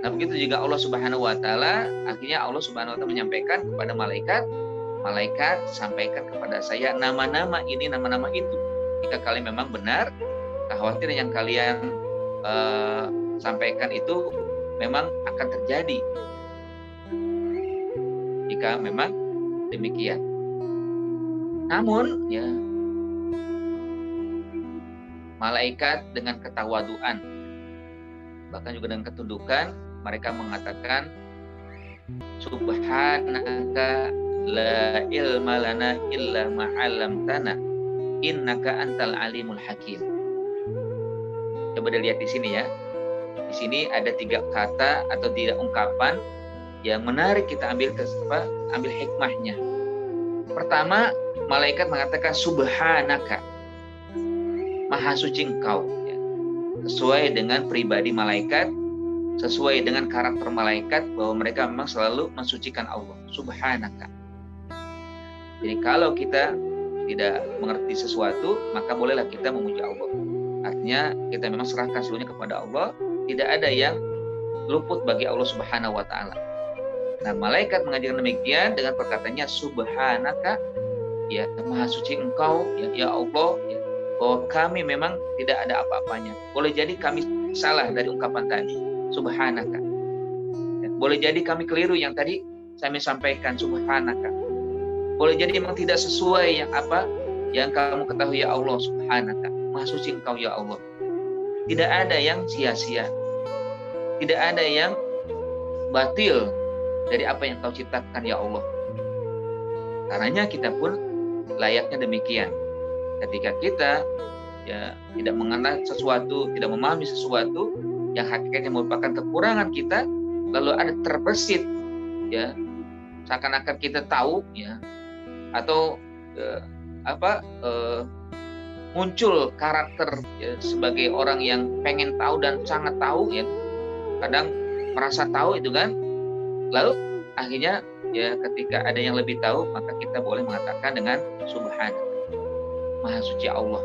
Nah, begitu juga Allah Subhanahu wa taala, akhirnya Allah Subhanahu wa taala menyampaikan kepada malaikat, sampaikan kepada saya nama-nama ini, nama-nama itu. Jika kalian memang benar, kekhawatiran yang kalian sampaikan itu memang akan terjadi. Jika memang demikian. Namun malaikat dengan ketawaduan, bahkan juga dengan ketundukan, mereka mengatakan, Subhanaka la ilma lana illa ma 'allamtana innaka antal alimul hakim. Coba dilihat di sini ya. Di sini ada 3 kata atau 3 ungkapan yang menarik kita ambil hikmahnya. Pertama, malaikat mengatakan subhanaka, maha suci engkau, sesuai dengan pribadi malaikat, sesuai dengan karakter malaikat, bahwa mereka memang selalu mensucikan Allah. Subhanaka. Jadi kalau kita tidak mengerti sesuatu, maka bolehlah kita memuji Allah. Artinya kita memang serahkan seluruhnya kepada Allah. Tidak ada yang luput bagi Allah Subhanahu wa taala. Nah, malaikat mengajarkan demikian dengan perkataannya subhanaka, maha suci engkau, ya Allah, bahwa kami memang tidak ada apa-apanya. Boleh jadi kami salah dari ungkapan tadi, subhanaka. Boleh jadi kami keliru yang tadi kami sampaikan, subhanaka. Boleh jadi memang tidak sesuai yang kamu ketahui, ya Allah, subhanaka. Maha suci engkau, ya Allah. Tidak ada yang sia-sia. Tidak ada yang batil dari apa yang kau ciptakan, ya Allah. Karenanya kita pun layaknya demikian. Ketika kita tidak mengenal sesuatu, tidak memahami sesuatu yang hakikatnya merupakan kekurangan kita, lalu ada terbersit seakan-akan kita tahu atau muncul karakter sebagai orang yang pengen tahu dan sangat tahu, kadang merasa tahu itu kan. Lalu akhirnya ketika ada yang lebih tahu, maka kita boleh mengatakan dengan subhanallah, maha suci Allah.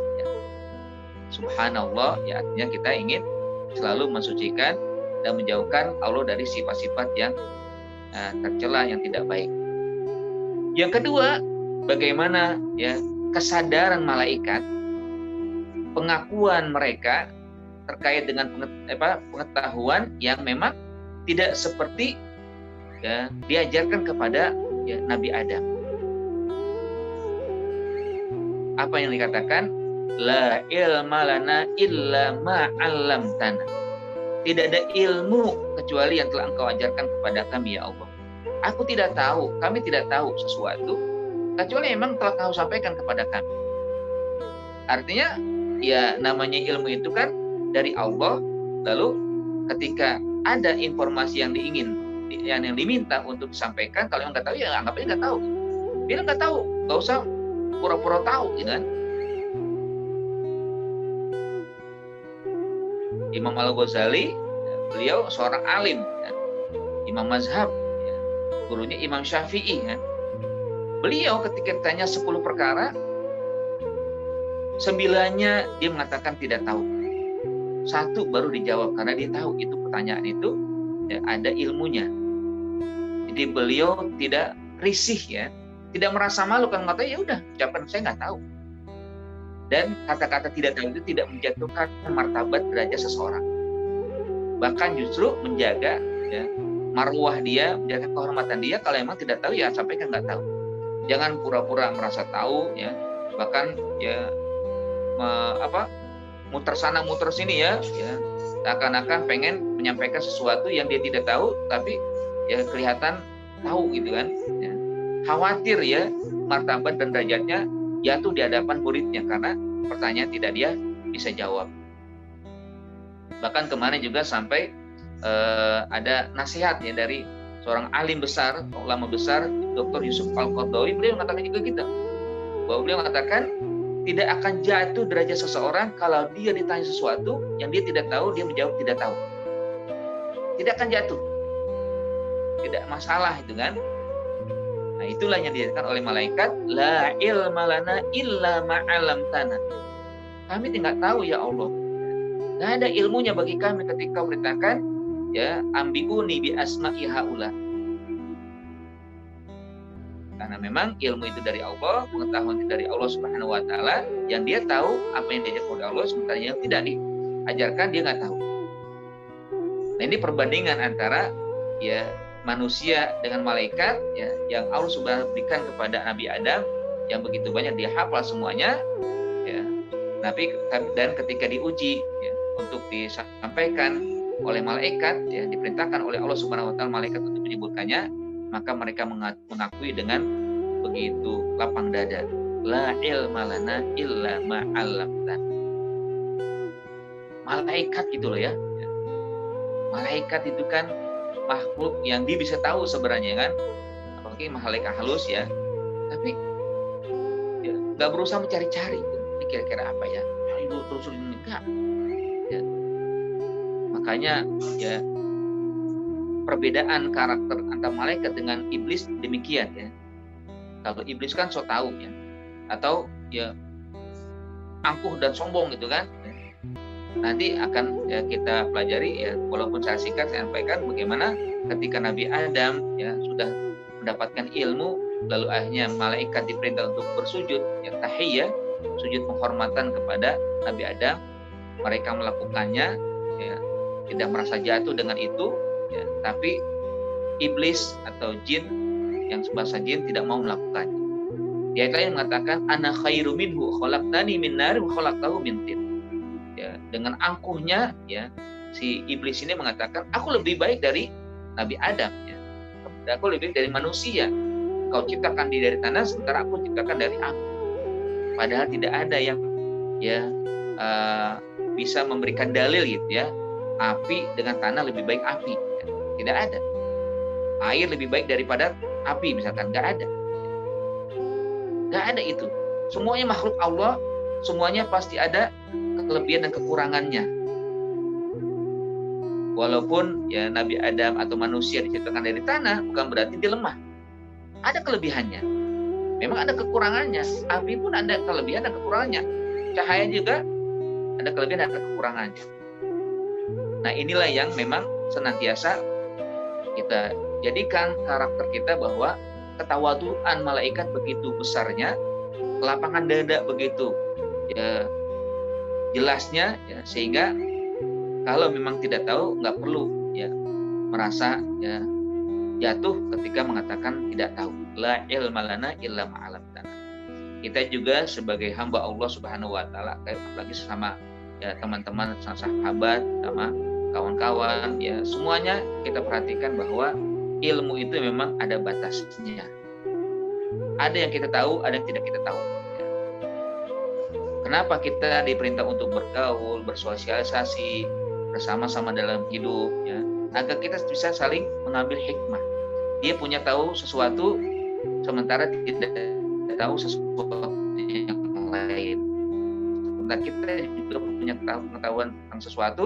Subhanallah, artinya kita ingin selalu mensucikan dan menjauhkan Allah dari sifat-sifat yang tercela, yang tidak baik. Yang kedua, bagaimana kesadaran malaikat, pengakuan mereka terkait dengan pengetahuan yang memang tidak seperti diajarkan kepada Nabi Adam. Apa yang dikatakan? La ilma lana illa ma 'allamtana. Tidak ada ilmu kecuali yang telah engkau ajarkan kepada kami, ya Allah. Aku tidak tahu, kami tidak tahu sesuatu kecuali memang telah kau sampaikan kepada kami. Artinya namanya ilmu itu kan dari Allah. Lalu ketika ada informasi yang yang diminta untuk disampaikan, kalau yang nggak tahu anggap aja nggak tahu. Dia nggak tahu, nggak usah pura-pura tahu, gitu kan? Imam Al-Ghazali, beliau seorang alim, ya, imam mazhab, ya, gurunya Imam Syafi'i. Ya. Beliau ketika ditanya 10 perkara, 9-nya dia mengatakan tidak tahu. 1 baru dijawab karena dia tahu itu pertanyaan itu ya, ada ilmunya. Jadi beliau tidak risih, ya, tidak merasa malu kalau mengatakan ya udah, ucapan saya nggak tahu. Dan kata-kata tidak tahu itu tidak menjatuhkan martabat derajat seseorang. Bahkan justru menjaga, ya, marwah dia, menjaga kehormatan dia. Kalau emang tidak tahu ya sampaikan nggak tahu. Jangan pura-pura merasa tahu, ya. Bahkan ya muter sana muter sini, ya seakan-akan pengen menyampaikan sesuatu yang dia tidak tahu, tapi ya kelihatan tahu gitu kan. Ya. Khawatir ya martabat dan derajatnya jatuh di hadapan muridnya karena pertanyaan tidak dia bisa jawab. Bahkan kemarin juga sampai ada nasihat ya dari seorang alim besar, ulama besar, Dr. Yusuf Al-Qaradawi. Beliau mengatakan juga gitu, bahwa beliau mengatakan tidak akan jatuh derajat seseorang kalau dia ditanya sesuatu yang dia tidak tahu, dia menjawab tidak tahu. Tidak akan jatuh. Tidak masalah itu kan. Nah, itulah yang dikatakan oleh malaikat, la ilma lana illa ma'alamtana. Kami tidak tahu ya Allah. Tidak ada ilmunya bagi kami ketika beritakan, ya, ambiuni bi asma'i haula. Karena memang ilmu itu dari Allah, pengetahuan itu dari Allah Subhanahu wa taala, yang dia tahu apa yang diajarkan oleh Allah, sementara yang tidak diajarkan dia nggak tahu. Nah, ini perbandingan antara ya manusia dengan malaikat, ya, yang Allah Subhanahu berikan kepada Nabi Adam yang begitu banyak dia hafal semuanya, ya. Dan ketika diuji, ya, untuk disampaikan oleh malaikat, ya, diperintahkan oleh Allah Subhanahu wa taala malaikat untuk menyebutkannya, maka mereka mengakui dengan begitu lapang dada, la ilma lana illa ma 'allamtana. Malaikat gitu loh, ya. Malaikat itu kan makhluk yang dia bisa tahu sebenarnya kan, apalagi malaikat halus, ya. Tapi ya, nggak berusaha mencari-cari ini kira-kira apa ya, itu terus enggak. Ya. Makanya ya perbedaan karakter antara malaikat dengan iblis demikian, ya. Kalau iblis kan so tahu, ya, atau ya angkuh dan sombong gitu kan. Nanti akan ya kita pelajari, ya, walaupun saya singkat saya sampaikan bagaimana ketika Nabi Adam, ya, sudah mendapatkan ilmu, lalu akhirnya malaikat diperintah untuk bersujud, ya, tahiyya, sujud penghormatan kepada Nabi Adam. Mereka melakukannya, ya, tidak merasa jatuh dengan itu, ya, tapi iblis atau jin yang sebahasa jin tidak mau melakukannya. Di ayat lain mengatakan ana khairu minhu khalaqtani min nar wa khalaqtahu min tin. Ya, dengan angkuhnya, ya, si iblis ini mengatakan aku lebih baik dari Nabi Adam, ya. Aku lebih baik dari manusia. Kau ciptakan dia dari tanah sementara aku ciptakan dari api. Padahal tidak ada yang, ya, bisa memberikan dalil gitu, ya, api dengan tanah lebih baik api, ya. Tidak ada. Air lebih baik daripada api misalkan, nggak ada. Nggak ada itu. Semuanya makhluk Allah, semuanya pasti ada kelebihan dan kekurangannya. Walaupun ya Nabi Adam atau manusia diciptakan dari tanah, bukan berarti dia lemah. Ada kelebihannya. Memang ada kekurangannya. Api pun ada kelebihan dan kekurangannya. Cahaya juga ada kelebihan dan kekurangannya. Nah, inilah yang memang senantiasa kita jadikan karakter kita, bahwa ketawaduan malaikat begitu besarnya, kelapangan dada begitu, ya, jelasnya, ya, sehingga kalau memang tidak tahu nggak perlu, ya, merasa, ya, jatuh ketika mengatakan tidak tahu. La ilma lana illa ma'alamtana. Kita juga sebagai hamba Allah Subhanahu wa taala, apalagi sama, ya, teman-teman, sahabat, sama kawan-kawan, ya, semuanya kita perhatikan bahwa ilmu itu memang ada batasnya. Ada yang kita tahu, ada yang tidak kita tahu. Ya. Kenapa kita diperintah untuk bergaul, bersosialisasi, bersama-sama dalam hidup, ya, agar kita bisa saling mengambil hikmah. Dia punya tahu sesuatu, sementara tidak tahu sesuatu yang lain. Sementara kita juga punya pengetahuan tentang sesuatu,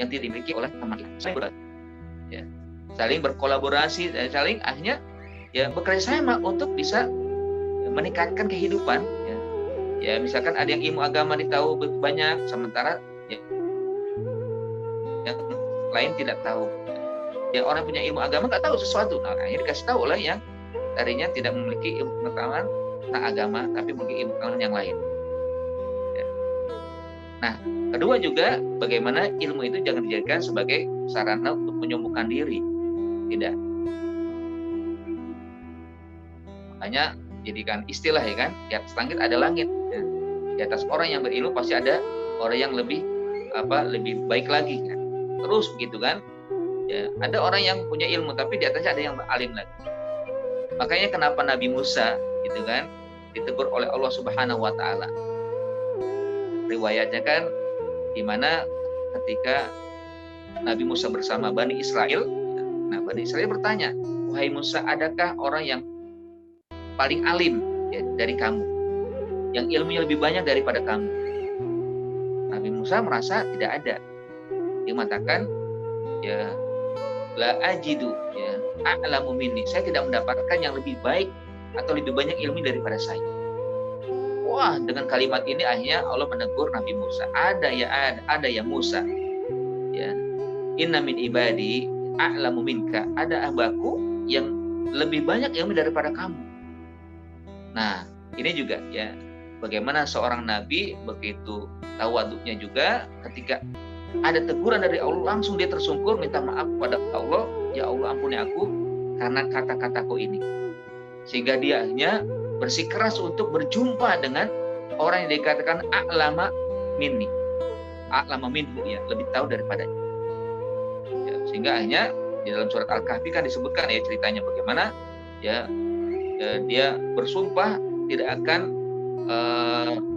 yang tidak dimiliki oleh teman kita. Ya, saling berkolaborasi, saling akhirnya ya bekerja sama untuk bisa meningkatkan kehidupan. Ya, misalkan ada yang ilmu agama ditahu banyak, sementara ya, yang lain tidak tahu. Ya, orang punya ilmu agama nggak tahu sesuatu, nah akhirnya dikasih tahu oleh yang tadinya tidak memiliki ilmu pengetahuan tentang agama, tapi memiliki ilmu pengetahuan yang lain. Ya. Nah, kedua juga bagaimana ilmu itu jangan dijadikan sebagai sarana untuk menyembuhkan diri, tidak. Makanya jadikan istilah ya kan, di atas langit ada langit. Ya. Di atas orang yang berilmu pasti ada orang yang lebih baik lagi. Ya. Terus begitu kan. Ya, ada orang yang punya ilmu tapi di atasnya ada yang alim lagi. Makanya kenapa Nabi Musa gitu kan ditegur oleh Allah Subhanahu wa taala. Riwayatnya kan di mana ketika Nabi Musa bersama Bani Israel, nah Bani Israel bertanya, "Wahai Musa, adakah orang yang paling alim ya, dari kamu, yang ilmunya lebih banyak daripada kamu?" Nabi Musa merasa tidak ada. Dia mengatakan, ya la ajidu ya a'lamu minni, saya tidak mendapatkan yang lebih baik atau lebih banyak ilmu daripada saya. Wah, dengan kalimat ini akhirnya Allah menegur Nabi Musa. Ada ya Musa. Ya. Inna min ibadi a'lamu minka. Ada hambaku yang lebih banyak ilmu daripada kamu. Nah, ini juga ya bagaimana seorang nabi begitu tawaduknya juga ketika ada teguran dari Allah langsung dia tersungkur minta maaf kepada Allah, ya Allah ampuni aku karena kata-kataku ini. Sehingga dia akhirnya bersikeras untuk berjumpa dengan orang yang dikatakan a'lama minni. A'lama minhu ya, lebih tahu daripadanya. Ya, sehingga akhirnya di dalam surat Al-Kahfi kan disebutkan ya ceritanya bagaimana ya dia bersumpah tidak akan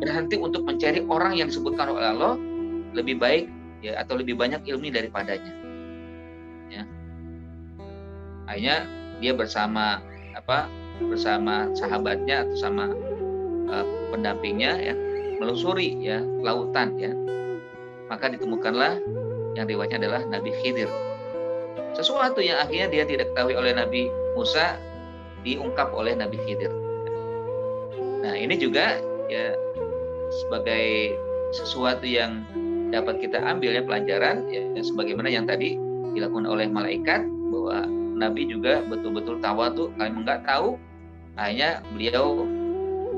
berhenti untuk mencari orang yang disebutkan oleh Allah lebih baik ya atau lebih banyak ilmu daripadanya. Ya. Akhirnya dia bersama sahabatnya atau sama pendampingnya ya melusuri ya lautan ya. Maka ditemukanlah yang riwayatnya adalah Nabi Khidir. Sesuatu yang akhirnya dia tidak ketahui oleh Nabi Musa diungkap oleh Nabi Khidir. Nah, ini juga ya sebagai sesuatu yang dapat kita ambil ya pelajaran ya sebagaimana yang tadi dilakukan oleh malaikat bahwa Nabi juga betul-betul tawadhu, kalau enggak tahu hanya beliau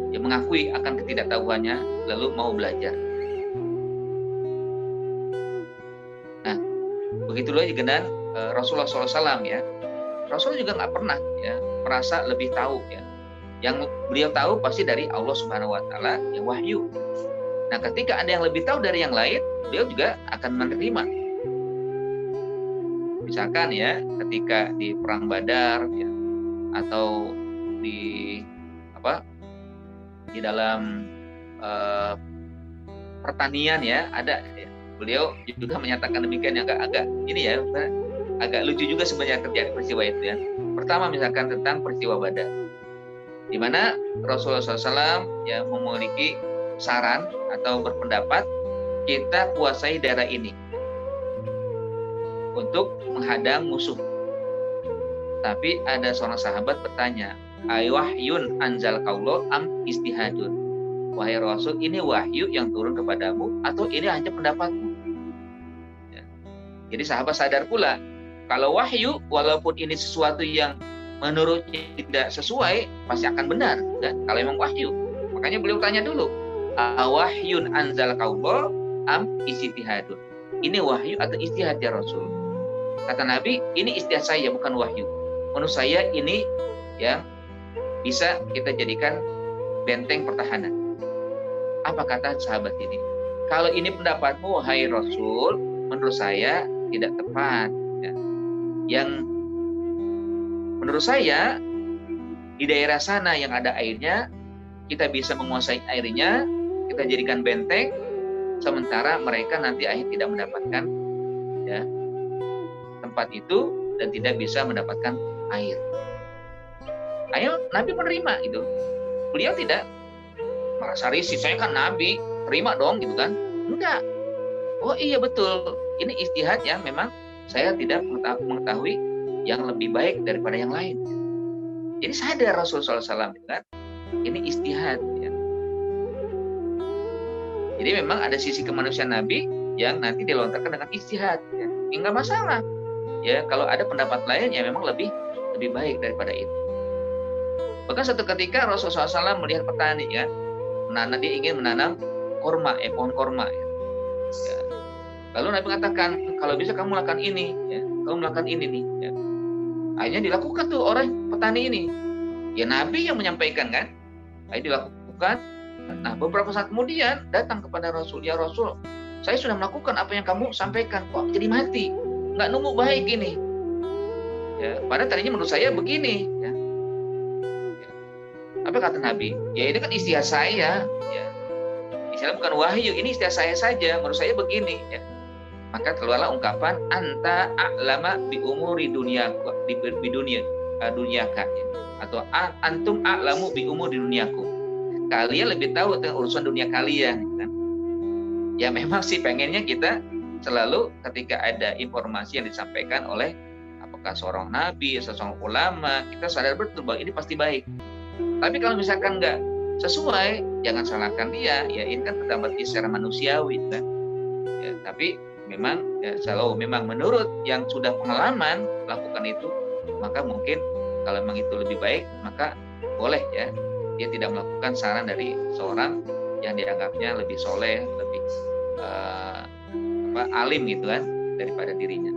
ya mengakui akan ketidaktahuannya lalu mau belajar. Nah, begitulah juga dengan Rasulullah SAW ya. Rasul juga nggak pernah ya merasa lebih tahu ya. Yang beliau tahu pasti dari Allah Subhanahu Wa Taala ya wahyu. Nah, ketika ada yang lebih tahu dari yang lain, beliau juga akan menerima. Misalkan ya, ketika di perang Badar ya, atau di dalam pertanian ya, ada ya, beliau juga menyatakan demikian yang agak ini ya, agak lucu juga sebenarnya terjadi peristiwa itu ya. Pertama misalkan tentang peristiwa Badar, di mana Rasulullah SAW ya memiliki saran atau berpendapat kita kuasai daerah ini untuk menghadang musuh. Tapi ada seorang sahabat bertanya, "Aywahyun anzal kaulo am istihadun?" Wahai Rasul, ini wahyu yang turun kepadamu atau ini hanya pendapatmu? Ya. Jadi sahabat sadar pula kalau wahyu walaupun ini sesuatu yang menurutnya tidak sesuai pasti akan benar kan? Kalau memang wahyu. Makanya beliau tanya dulu, "Awahyun anzal kaulo am istihadun?" Ini wahyu atau istihad ya Rasul? Kata Nabi, ini istihad saya bukan wahyu. Menurut saya ini ya bisa kita jadikan benteng pertahanan. Apa kata sahabat ini? Kalau ini pendapatmu wahai Rasul, menurut saya tidak tepat. Ya. Yang menurut saya di daerah sana yang ada airnya, kita bisa menguasai airnya, kita jadikan benteng, sementara mereka nanti akhirnya tidak mendapatkan ya tempat itu dan tidak bisa mendapatkan air. Ayo Nabi menerima itu. Beliau tidak merasa risih, saya kan Nabi, terima dong gitu kan. Enggak. Oh iya betul. ini ijtihad yang memang saya tidak mengetahui yang lebih baik daripada yang lain. Jadi sadar Rasulullah SAW kan, ini ijtihad ya. Jadi memang ada sisi kemanusiaan Nabi yang nanti dilontarkan dengan ijtihad ya. Enggak masalah. Ya, kalau ada pendapat lain yang memang lebih baik daripada itu. Bahkan satu ketika Rasulullah SAW melihat petani ya, dia ingin menanam korma, pohon korma ya. Ya. Lalu Nabi mengatakan, kalau bisa kamu lakukan ini, ya, kamu melakukan ini nih. Ya. Akhirnya dilakukan tuh oleh petani ini. Ya Nabi yang menyampaikan kan, akhirnya dilakukan. Nah beberapa saat kemudian datang kepada Rasul, ya Rasul, saya sudah melakukan apa yang kamu sampaikan, kok jadi mati, nggak nemu baik ini. Ya, padahal tadinya menurut saya begini. Ya. Apa kata Nabi? Ya ini kan ijtihad saya. Ya. Istilahnya bukan wahyu, ini ijtihad saya saja. Menurut saya begini. Ya. Maka keluarlah ungkapan anta a'lama bi umuri dunyaku di dunia dunyaka ya. Atau antum a'lamu bi umuri dunyaku. Kalian lebih tahu tentang urusan dunia kalian kan. Ya memang sih pengennya kita selalu ketika ada informasi yang disampaikan oleh apakah seorang nabi, seorang ulama, kita sadar betul bahwa ini pasti baik. Tapi kalau misalkan nggak sesuai, jangan salahkan dia. Ya ini kan pendapat secara manusiawi kan. Ya, tapi memang ya, selalu memang menurut yang sudah pengalaman lakukan itu, maka mungkin kalau memang itu lebih baik, maka boleh ya dia tidak melakukan saran dari seorang yang dianggapnya lebih soleh, lebih alim gitu kan daripada dirinya.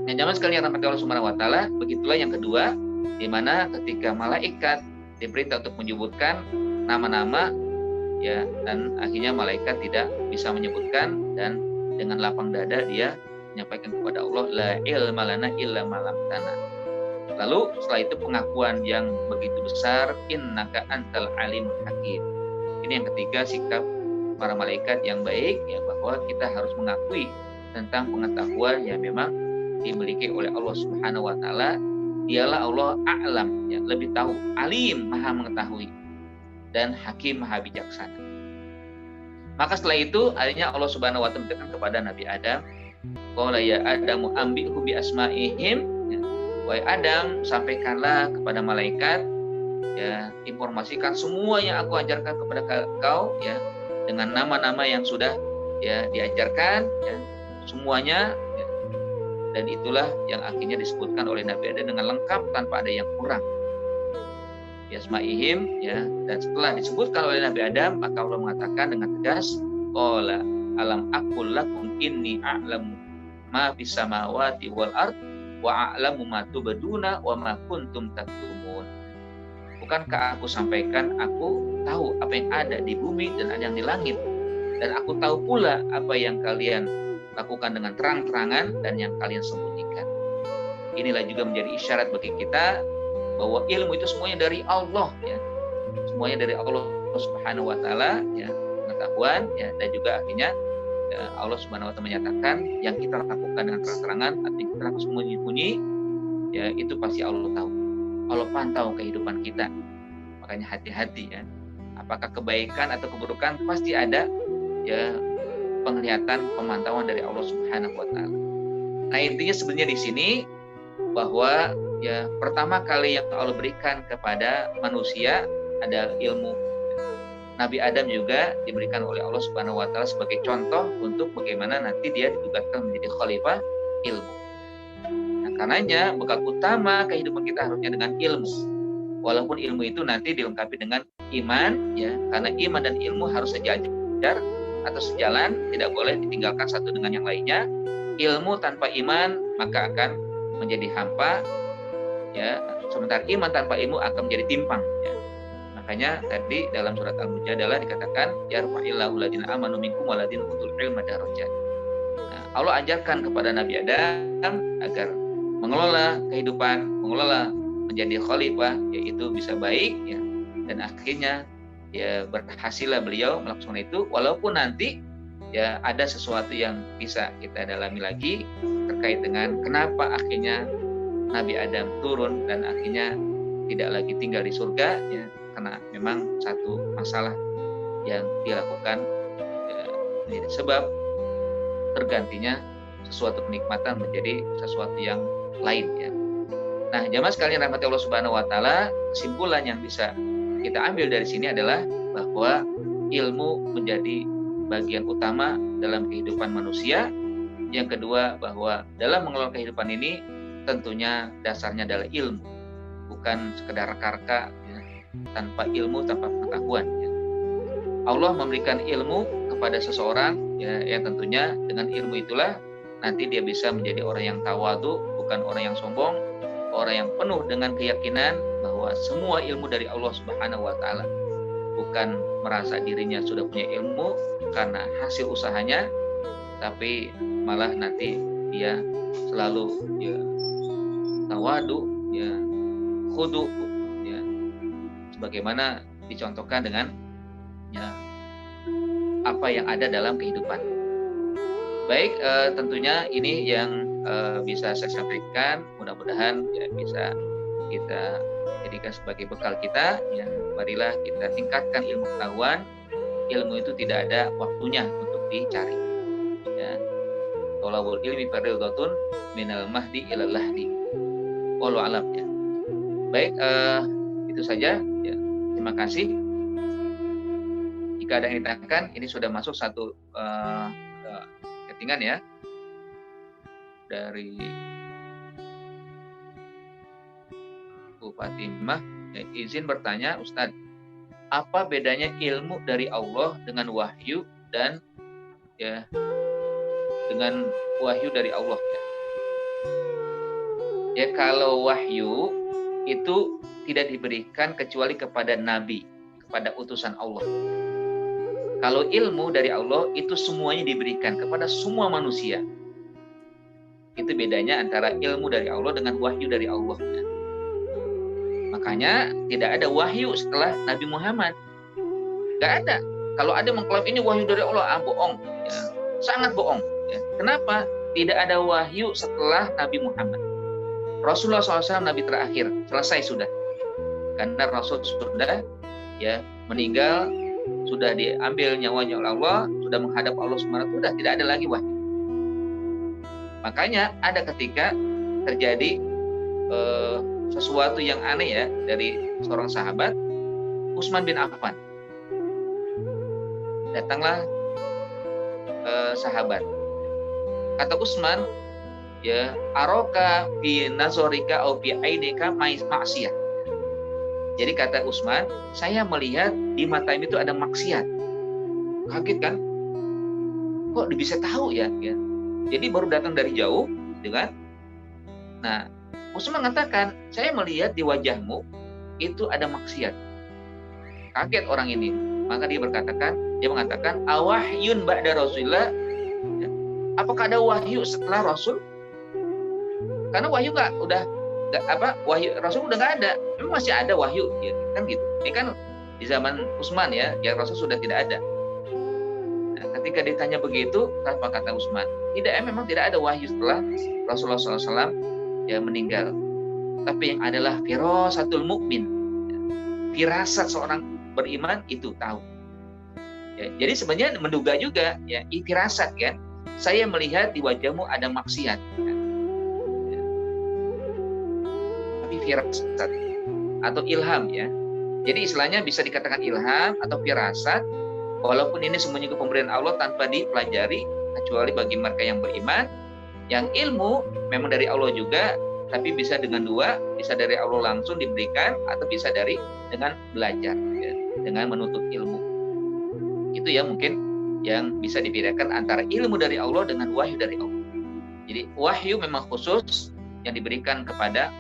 Nah, jamaah sekalian rahmati Allah Subhanahu wa taala, begitulah yang kedua, di mana ketika malaikat diperintah untuk menyebutkan nama-nama ya, dan akhirnya malaikat tidak bisa menyebutkan dan dengan lapang dada dia menyampaikan kepada Allah, la ilma lana illa ma 'allamtana. Lalu setelah itu pengakuan yang begitu besar, innaka antal alimul hakim. Ini yang ketiga, sikap para malaikat yang baik ya, bahwa kita harus mengakui tentang pengetahuan yang memang dimiliki oleh Allah Subhanahu wa taala. Dialah Allah a'lam ya, lebih tahu, alim, maha mengetahui, dan hakim, maha bijaksana. Maka setelah itu akhirnya Allah Subhanahu wa taala mengingatkan kepada Nabi Adam, qala ya Adamu ambihu bi asma'ihim ya. Wahai Adam, sampaikanlah kepada malaikat ya, informasikan semua yang aku ajarkan kepada kau ya, dengan nama-nama yang sudah ya diajarkan ya, semuanya ya. Dan itulah yang akhirnya disebutkan oleh Nabi Adam dengan lengkap tanpa ada yang kurang. Yasma'ihim ya, dan setelah disebutkan oleh Nabi Adam, maka Allah mengatakan dengan tegas, qala alam aqul lakum inni a'lamu ma fis samawati wal ard wa a'lamu ma tubduna wa ma kuntum taktumun. Bukankah aku sampaikan, aku tahu apa yang ada di bumi dan ada yang di langit, dan aku tahu pula apa yang kalian lakukan dengan terang-terangan dan yang kalian sembunyikan. Inilah juga menjadi isyarat bagi kita bahwa ilmu itu semuanya dari Allah ya. Semuanya dari Allah Subhanahu wa taala ya, pengetahuan ya, dan juga akhirnya ya, Allah Subhanahu wa taala menyatakan yang kita lakukan dengan terang-terangan atau yang kita lakukan sembunyi-sembunyi ya, itu pasti Allah tahu. Allah pantau kehidupan kita. Makanya hati-hati ya. Apakah kebaikan atau keburukan, pasti ada ya penglihatan, pemantauan dari Allah Subhanahu wa taala. Nah, intinya sebenarnya di sini bahwa ya pertama kali yang Allah berikan kepada manusia ada ilmu. Nabi Adam juga diberikan oleh Allah Subhanahu wa taala sebagai contoh untuk bagaimana nanti dia ditugaskan menjadi khalifah ilmu. Nah, karenanya bekal utama kehidupan kita harusnya dengan ilmu. Walaupun ilmu itu nanti dilengkapi dengan iman ya, karena iman dan ilmu harus sejajar atau sejalan, tidak boleh ditinggalkan satu dengan yang lainnya. Ilmu tanpa iman maka akan menjadi hampa ya, sementara iman tanpa ilmu akan menjadi timpang ya. Makanya tadi dalam surat Al-Mujadalah dikatakan yarfa'illahu alladziina aamanu minkum walladziina utul ilma darajat. Nah, Allah ajarkan kepada Nabi Adam agar mengelola kehidupan, mengelola menjadi khalifah, yaitu bisa baik ya, dan akhirnya ya berhasillah beliau melakukan itu, walaupun nanti ya ada sesuatu yang bisa kita dalami lagi terkait dengan kenapa akhirnya Nabi Adam turun dan akhirnya tidak lagi tinggal di surga ya, karena memang satu masalah yang dilakukan ya, menjadi sebab tergantinya sesuatu kenikmatan menjadi sesuatu yang lain ya. Nah, jamaah sekalian rahmati Allah Subhanahu wa taala, kesimpulan yang bisa kita ambil dari sini adalah bahwa ilmu menjadi bagian utama dalam kehidupan manusia. Yang kedua, bahwa dalam mengelola kehidupan ini tentunya dasarnya adalah ilmu, bukan sekedar karka ya. Tanpa ilmu, tanpa pengetahuan ya. Allah memberikan ilmu kepada seseorang ya, yang tentunya dengan ilmu itulah nanti dia bisa menjadi orang yang tawadu, bukan orang yang sombong, orang yang penuh dengan keyakinan bahwa semua ilmu dari Allah Subhanahu wa taala, bukan merasa dirinya sudah punya ilmu karena hasil usahanya, tapi malah nanti dia selalu ya tawadu ya, khudu ya, sebagaimana dicontohkan dengan ya apa yang ada dalam kehidupan. Baik, tentunya ini yang bisa saya sampaikan. Mudah-mudahan ya bisa kita jadikan sebagai bekal kita. Ya, marilah kita tingkatkan ilmu pengetahuan. Ilmu itu tidak ada waktunya untuk dicari. Ya, tolawul ilmi fardhatun minal mahdi ilal lahdi. Wallahu a'lam ya. Baik, itu saja. Ya, terima kasih. Jika ada yang ditanyakan, ini sudah masuk satu settingan ya dari Bu Fatimah. Ya, izin bertanya, Ustadz, apa bedanya ilmu dari Allah dengan wahyu dan ya dengan wahyu dari Allah ya? Ya, kalau wahyu itu tidak diberikan kecuali kepada nabi, kepada utusan Allah. Kalau ilmu dari Allah itu semuanya diberikan kepada semua manusia. Itu bedanya antara ilmu dari Allah dengan wahyu dari Allah. Makanya tidak ada wahyu setelah Nabi Muhammad. Gak ada. Kalau ada mengklaim ini wahyu dari Allah, bohong. Ya. Sangat bohong. Ya. Kenapa? Tidak ada wahyu setelah Nabi Muhammad. Rasulullah SAW Nabi terakhir. Selesai sudah. Karena Rasul sudah ya meninggal, sudah diambil nyawanya oleh Allah, sudah menghadap Allah Subhanahu wa taala, sudah tidak ada lagi wahyu. Makanya ada ketika terjadi sesuatu yang aneh ya dari seorang sahabat, Utsman bin Affan. Datanglah sahabat. Kata Utsman, ya, aroka fi nazarika au fi ainika ma'siyah. Jadi kata Utsman, saya melihat di mata itu ada maksiat. Kaget kan? Kok bisa tahu ya? Ya. Jadi baru datang dari jauh, gitu kan? Nah, Utsman mengatakan, saya melihat di wajahmu itu ada maksiat. Kaget orang ini. Maka dia mengatakan, awahyun ba'da Rasulillah. Ya. Apakah ada wahyu setelah Rasul? Karena wahyu wahyu Rasul udah nggak ada, memang masih ada wahyu ya, kan gitu. Ini kan di zaman Utsman ya, yang Rasul sudah tidak ada. Nah, ketika ditanya begitu, apa kata Utsman? Memang tidak ada wahyu setelah Rasulullah SAW ya meninggal. Tapi yang adalah firasatul mukmin, firasat seorang beriman itu tahu. Ya, jadi sebenarnya menduga juga ya, firasat kan. Saya melihat di wajahmu ada maksiat. Firasat atau ilham ya. Jadi istilahnya bisa dikatakan ilham atau firasat, walaupun ini semuanya pemberian Allah tanpa dipelajari kecuali bagi mereka yang beriman. Yang ilmu memang dari Allah juga, tapi bisa dengan dua, bisa dari Allah langsung diberikan atau bisa dengan belajar ya, dengan menuntut ilmu. Itu ya mungkin yang bisa dibedakan antara ilmu dari Allah dengan wahyu dari Allah. Jadi wahyu memang khusus yang diberikan kepada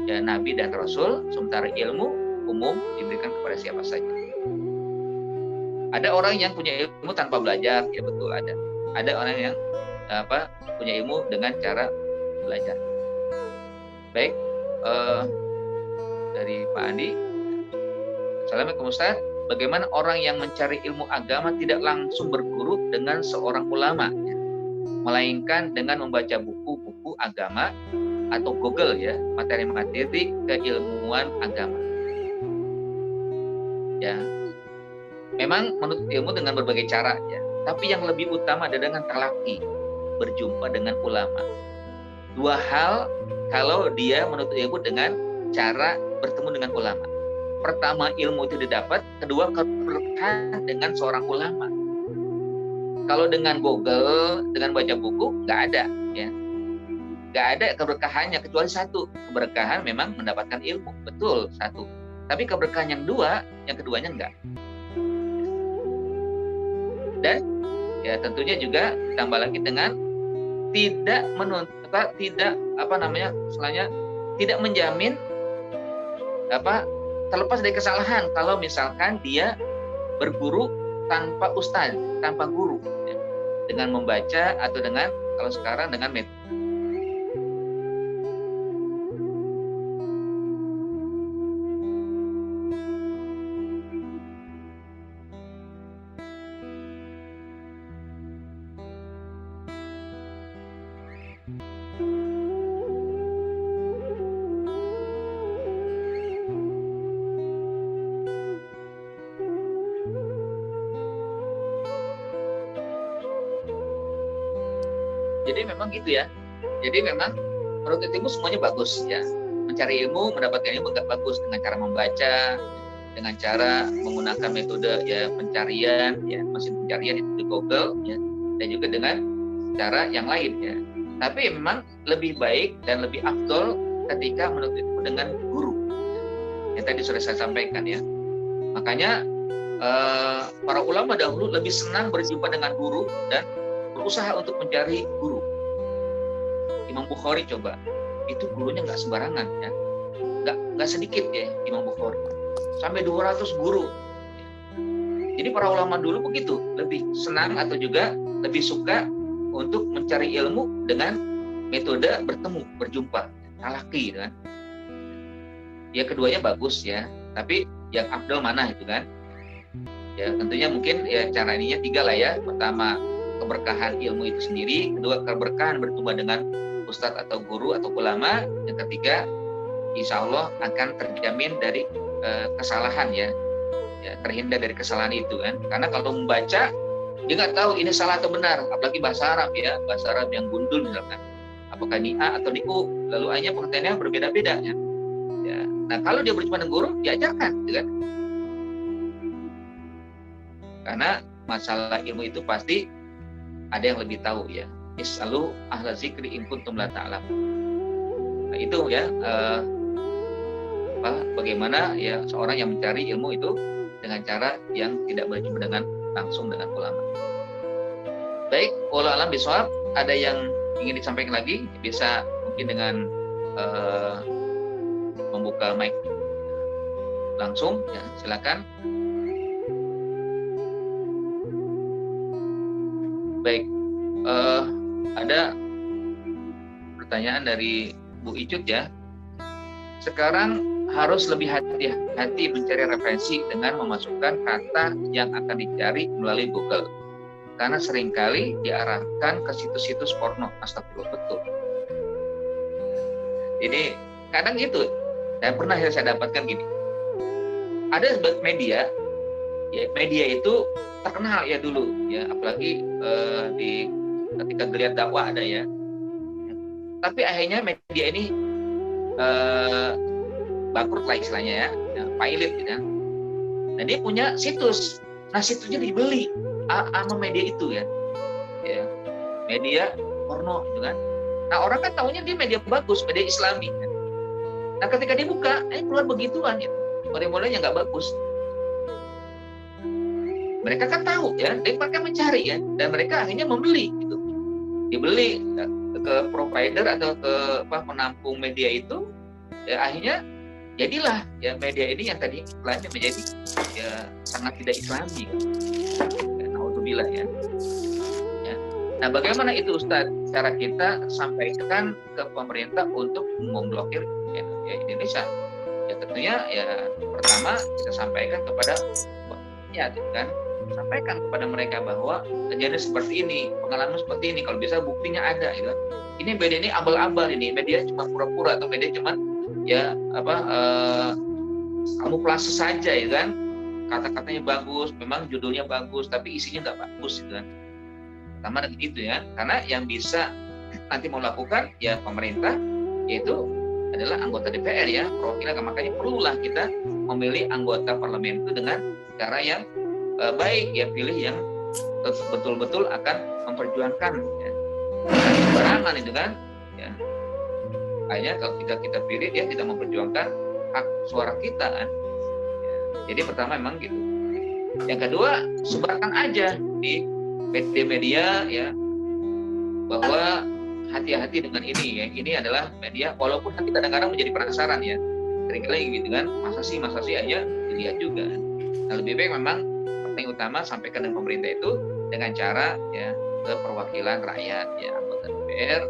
ya, Nabi dan Rasul, sementara ilmu umum diberikan kepada siapa saja. Ada orang yang punya ilmu tanpa belajar, ya betul ada. Ada orang yang punya ilmu dengan cara belajar. Baik, dari Pak Andi. Assalamualaikum Ustaz. Bagaimana orang yang mencari ilmu agama tidak langsung berguru dengan seorang ulama, melainkan dengan membaca buku-buku agama atau Google ya, materi-materi keilmuan agama. Ya, memang menuntut ilmu dengan berbagai cara ya, tapi yang lebih utama adalah dengan talaki. berjumpa dengan ulama. Dua hal kalau dia menuntut ilmu dengan cara bertemu dengan ulama. Pertama, ilmu itu didapat. Kedua, keberkahan dengan seorang ulama. Kalau dengan Google, dengan baca buku, nggak ada, ya. Nggak ada keberkahannya kecuali satu. Keberkahan memang mendapatkan ilmu, betul, satu. Tapi keberkahan yang keduanya enggak. Dan ya tentunya juga ditambah lagi dengan tidak tidak menjamin terlepas dari kesalahan kalau misalkan dia berguru tanpa ustaz, tanpa guru, ya. Dengan membaca atau dengan kalau sekarang dengan metode. Jadi memang gitu ya. Jadi memang menuntut ilmu semuanya bagus ya. Mencari ilmu, mendapatkan ilmu nggak bagus dengan cara membaca, dengan cara menggunakan metode ya pencarian, ya mesin pencarian itu di Google, ya, dan juga dengan cara yang lain ya. Tapi memang lebih baik dan lebih afdol ketika menuntut ilmu dengan guru. Yang tadi sudah saya sampaikan ya. Makanya para ulama dahulu lebih senang berjumpa dengan guru dan berusaha untuk mencari guru. Imam Bukhari coba, itu gurunya nggak sembarangan ya, nggak sedikit ya Imam Bukhari, sampai 200 guru. Jadi para ulama dulu begitu, lebih senang atau juga lebih suka untuk mencari ilmu dengan metode bertemu, berjumpa, talaki kan. Ya keduanya bagus ya, tapi yang afdal mana itu kan? Ya tentunya mungkin ya cara ininya 3 lah ya. Pertama, keberkahan ilmu itu sendiri. Kedua, keberkahan berjumpa dengan ustadz atau guru atau ulama. Yang ketiga, insya Allah akan terjamin dari kesalahan ya, terhindar dari kesalahan itu kan. Karena kalau membaca dia nggak tahu ini salah atau benar, apalagi bahasa Arab ya, bahasa Arab yang gundul misalkan, apakah ini A atau ini U, lalu A-nya pengertiannya berbeda-beda ya. Nah kalau dia berjumpa dengan guru, diajarkan gitu kan. Karena masalah ilmu itu pasti ada yang lebih tahu ya. Is'alu ahla zikri in kuntum la ta'lamun. Nah itu ya bagaimana ya seorang yang mencari ilmu itu dengan cara yang tidak berjumpa dengan langsung dengan ulama. Baik, wallahu a'lam bishawab. Ada yang ingin disampaikan lagi? Bisa mungkin dengan membuka mic langsung ya, silakan. Baik, ada pertanyaan dari Bu Icut ya. Sekarang harus lebih hati-hati mencari referensi dengan memasukkan kata yang akan dicari melalui Google. Karena seringkali diarahkan ke situs-situs porno. Astagfirullah, betul. Ini kadang gitu. Dan pernah saya dapatkan gini. Ada media, ya media itu terkenal ya dulu, ya apalagi ketika geliat dakwah ada ya. Tapi akhirnya media ini bangkrut lah istilahnya ya, pilot gitu. Nah dia punya situs, nah situsnya dibeli sama media itu ya, media porno gitu kan. Nah orang kan tahunya dia media bagus, media Islami. Kan? Nah ketika dibuka, keluar begituan ya, model-modelnya nggak bagus. Mereka kan tahu ya, dan mereka mencari ya, dan mereka akhirnya membeli gitu. Dibeli ke provider atau ke penampung media itu, ya akhirnya jadilah ya media ini yang tadi istilahnya menjadi ya sangat tidak Islami. Ya, naudzubillah ya. Nah bagaimana itu Ustaz? Cara kita sampaikan ke pemerintah untuk memblokir ya Indonesia. Ya tentunya ya pertama kita sampaikan kepada ya kan. Sampaikan kepada mereka bahwa kejadian seperti ini, pengalaman seperti ini, kalau bisa buktinya ada gitu. Ini media ini abal-abal, ini media cuma pura-pura atau media cuma ya kamuflase saja ya kan. Kata-katanya bagus, memang judulnya bagus tapi isinya nggak bagus gitu kan. Sama dengan itu ya, karena yang bisa nanti mau lakukan ya pemerintah, yaitu adalah anggota DPR ya, perwakilan. Makanya perlulah kita memilih anggota parlemen itu dengan cara yang baik ya, pilih yang betul-betul akan memperjuangkan ya. Bukan sembarangan itu kan ya. Kayaknya kalau kita pilih dia tidak memperjuangkan hak suara kita kan ya. Jadi pertama memang gitu. Yang kedua, sebarkan aja di media ya, bahwa hati-hati dengan ini ya. Ini adalah media, walaupun nanti kadang-kadang menjadi penasaran ya, seringkali gitu kan, masa sih aja dilihat juga. Nah, lebih baik memang yang utama sampaikan dengan pemerintah itu dengan cara ya ke perwakilan rakyat ya, anggota DPR,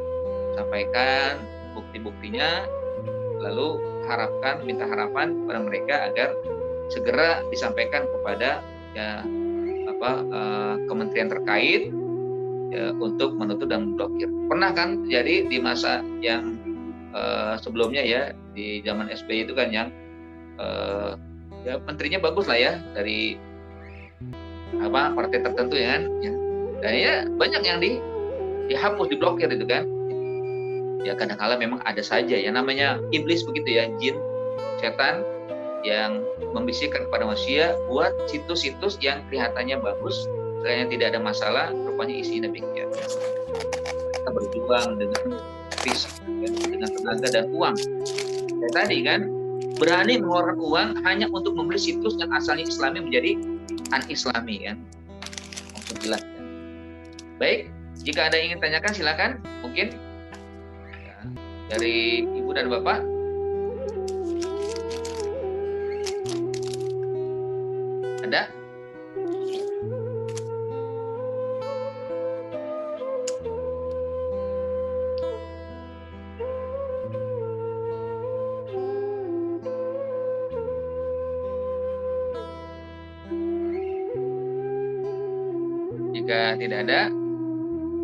sampaikan bukti-buktinya, lalu minta harapan kepada mereka agar segera disampaikan kepada ya kementerian terkait ya, untuk menutup dan memblokir. Pernah kan jadi di masa yang sebelumnya ya, di zaman SBY itu kan yang ya menterinya bagus lah ya, dari partai tertentu ya kan ya. Dan ya banyak yang dihapus, diblokir itu kan. Ya kadang-kala memang ada saja ya, namanya iblis begitu ya, jin, setan yang membisikkan kepada manusia buat situs-situs yang kelihatannya bagus, kelihatannya tidak ada masalah, rupanya isinya demikian. Kita berjuang dengan fisik, dengan tenaga dan uang. Ya, tadi kan berani mengeluarkan uang hanya untuk membeli situs yang asalnya Islami menjadi un-Islami kan. Maksud jelas. Ya. Baik, jika ada yang ingin tanyakan silakan, mungkin ya, dari Ibu dan Bapak. Ada? Jika tidak ada,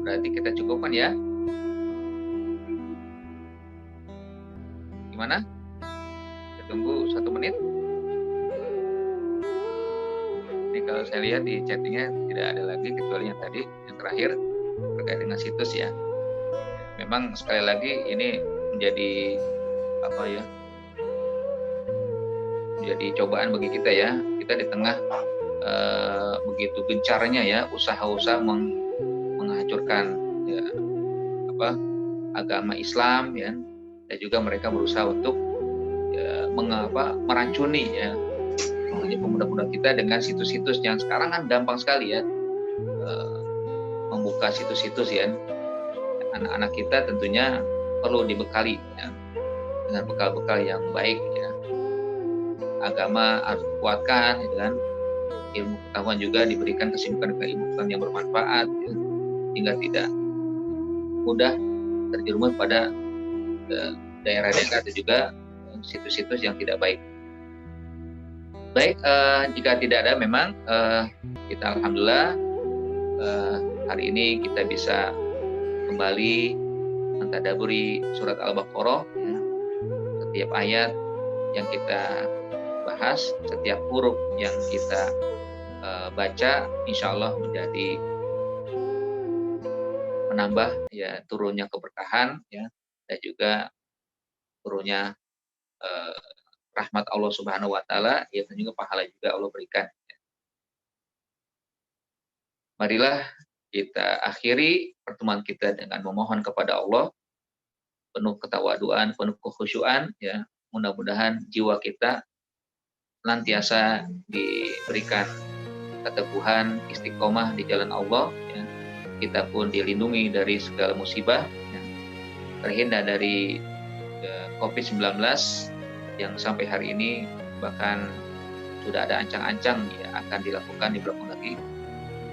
berarti kita cukupkan ya. Gimana? Kita tunggu 1 menit. Ini kalau saya lihat di chattingnya tidak ada lagi kecuali yang tadi, yang terakhir terkait dengan situs ya. Memang sekali lagi ini menjadi menjadi cobaan bagi kita ya. Kita di tengah begitu gencarnya ya usaha-usaha menghancurkan ya, agama Islam ya, dan juga mereka berusaha untuk ya, merancuni ya pemuda-pemuda kita dengan situs-situs yang sekarang kan gampang sekali ya membuka situs-situs ya. Anak-anak kita tentunya perlu dibekali ya, dengan bekal-bekal yang baik ya. Agama harus dikuatkan gitu kan. Ilmu pengetahuan juga diberikan kesibukan dengan ilmu pengetahuan yang bermanfaat ya, sehingga tidak mudah terjerumus pada daerah-daerah dan juga situs-situs yang tidak baik. Baik, jika tidak ada memang kita alhamdulillah hari ini kita bisa kembali mentadaburi surat Al-Baqarah ya. Setiap ayat yang kita bahas, setiap huruf yang kita baca insya Allah menjadi menambah ya turunnya keberkahan ya, dan juga turunnya rahmat Allah Subhanahu wa taala ya, dan juga pahala juga Allah berikan. Marilah kita akhiri pertemuan kita dengan memohon kepada Allah penuh ketawaduan, penuh kekhusyuan ya. Mudah-mudahan jiwa kita senantiasa diberikan keteguhan, istiqomah di jalan Allah ya. Kita pun dilindungi dari segala musibah ya. Terhindar dari COVID-19 yang sampai hari ini bahkan sudah ada ancang-ancang ya, akan dilakukan di belakang lagi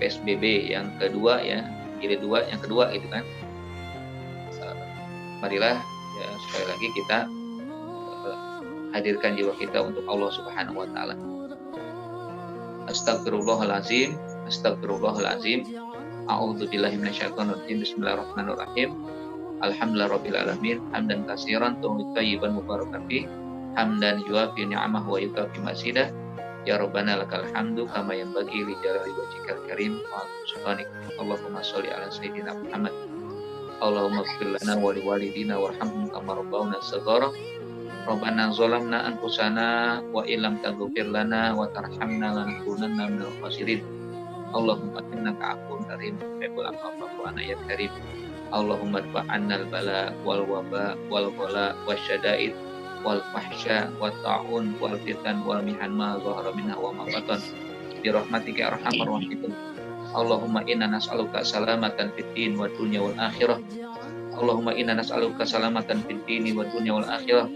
PSBB yang kedua ya, jilid 2 yang kedua itu kan. Marilah ya, sekali lagi kita hadirkan jiwa kita untuk Allah Subhanahu wa taala. Astagfirullahalazim, astagfirullahalazim. A'udzubillahi minasyaitonir rajim. Bismillahirrahmanirrahim. Alhamdulillahirabbil alamin, hamdan katsiran thayyiban mubarakan fi, hamdan yuafi ni'amahu wa yukafi masidah. Ya Rabbana lakal hamdu kama yanbaghi li jalali wajhikal karim wa subhanik. Allahumma sholli ala sayyidina Muhammad. Allahumma ighfir lana wa liwalidina warhamhum kama rabbawna shaghara. Rabbana zalamna anfusana wa illam taghfir lana wa tarhamna lanakunanna minal khasirin. Allahumma innaka afuwwun karim tuhibbul afwa fa'fu anna ya karim. Allahumma dfa'annal bala wal waba wal ghala wasyada'id wal fahsya wat ta'un wal fitan wal mihan ma zahara minha wa ma batan bi rahmatika arhamar rahimin. Allahumma inna nas'aluka salamatan fid din wa dunya wal akhirah. Allahumma inna nas'aluka salamatan fid din wa dunya wal akhirah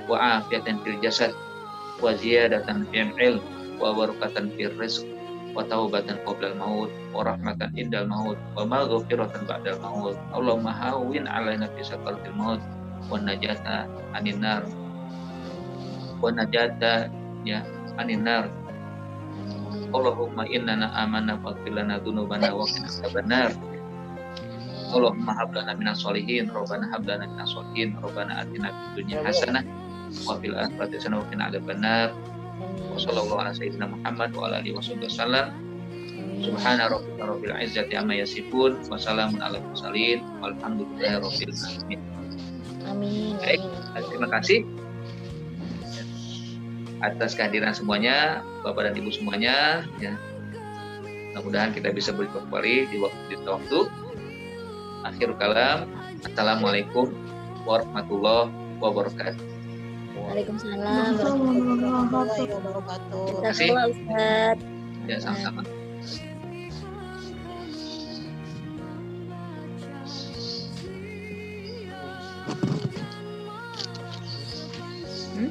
wa afiatan fil jasad wa ziyadatan fil ilm wa barakatan fil rizq wa taubatan qabla al maut wa rahmatan indal maut wa maghfiratan ba'dal maut. Allahumma hawwin 'alaina fi sakaratil maut wa najata anin nar wa najata ya anin nar. Allahumma innana amanna faghfir lana dzunubana wa qina adzabannar. Allahumma hab lana minas sholihin, Rabbana hab lana minas sholihin, Rabbana atina fid dunya hasanah wa fil akhirati hasanah wa qina adzabannar. Wa sallallahu ala sayyidina Muhammad wa ala alihi wasallam. Subhana rabbika rabbil izzati amma yasifun wa salamun alal mursalin walhamdulillahi rabbil alamin. Amin. Baik, terima kasih atas kehadiran semuanya, Bapak dan Ibu semuanya. Ya. Mudah-mudahan kita bisa berjumpa kembali di waktu. Akhirul kalam. Assalamualaikum warahmatullahi wabarakatuh. Waalaikumsalam warahmatullahi wabarakatuh. Terima kasih. Ustaz. Ya, sama-sama. Hmm?